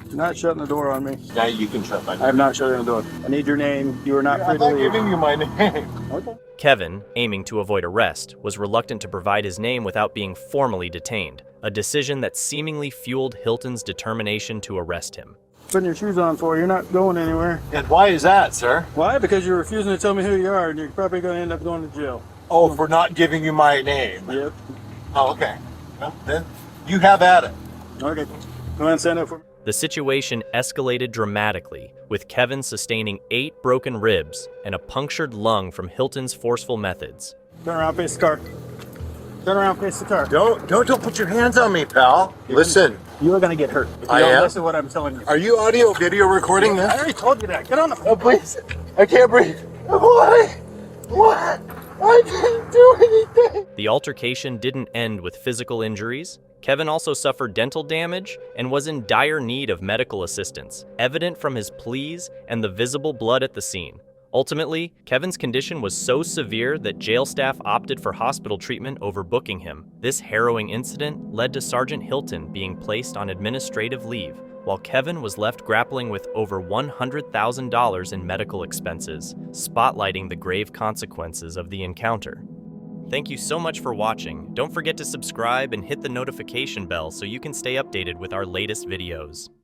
You're not shutting the door on me. Yeah, you can shut my door. I have not shut the door. I need your name. You are not free to leave. I'm not giving you my name. Okay. Kevin, aiming to avoid arrest, was reluctant to provide his name without being formally detained. a decision that seemingly fueled Hilton's determination to arrest him. Putting your shoes on for you. You're not going anywhere. And why is that, sir? Why? Because you're refusing to tell me who you are, and you're probably going to end up going to jail. Oh, for not giving you my name? Yep. Oh, okay. Well, then you have at it. Okay. Go ahead and stand up for me. The situation escalated dramatically, with Kevin sustaining 8 broken ribs and a punctured lung from Hilton's forceful methods. Turn around, face the car. Turn around, face the car. Don't put your hands on me, pal. Listen. You are going to get hurt. I am? Listen to what I'm telling you. Are you audio video recording this? I already told you that. Get on the phone. Oh, please. I can't breathe. What? I didn't do anything. The altercation didn't end with physical injuries. Kevin also suffered dental damage and was in dire need of medical assistance, evident from his pleas and the visible blood at the scene. Ultimately, Kevin's condition was so severe that jail staff opted for hospital treatment over booking him. This harrowing incident led to Sergeant Hilton being placed on administrative leave, while Kevin was left grappling with over $100,000 in medical expenses, spotlighting the grave consequences of the encounter. Thank you so much for watching. Don't forget to subscribe and hit the notification bell so you can stay updated with our latest videos.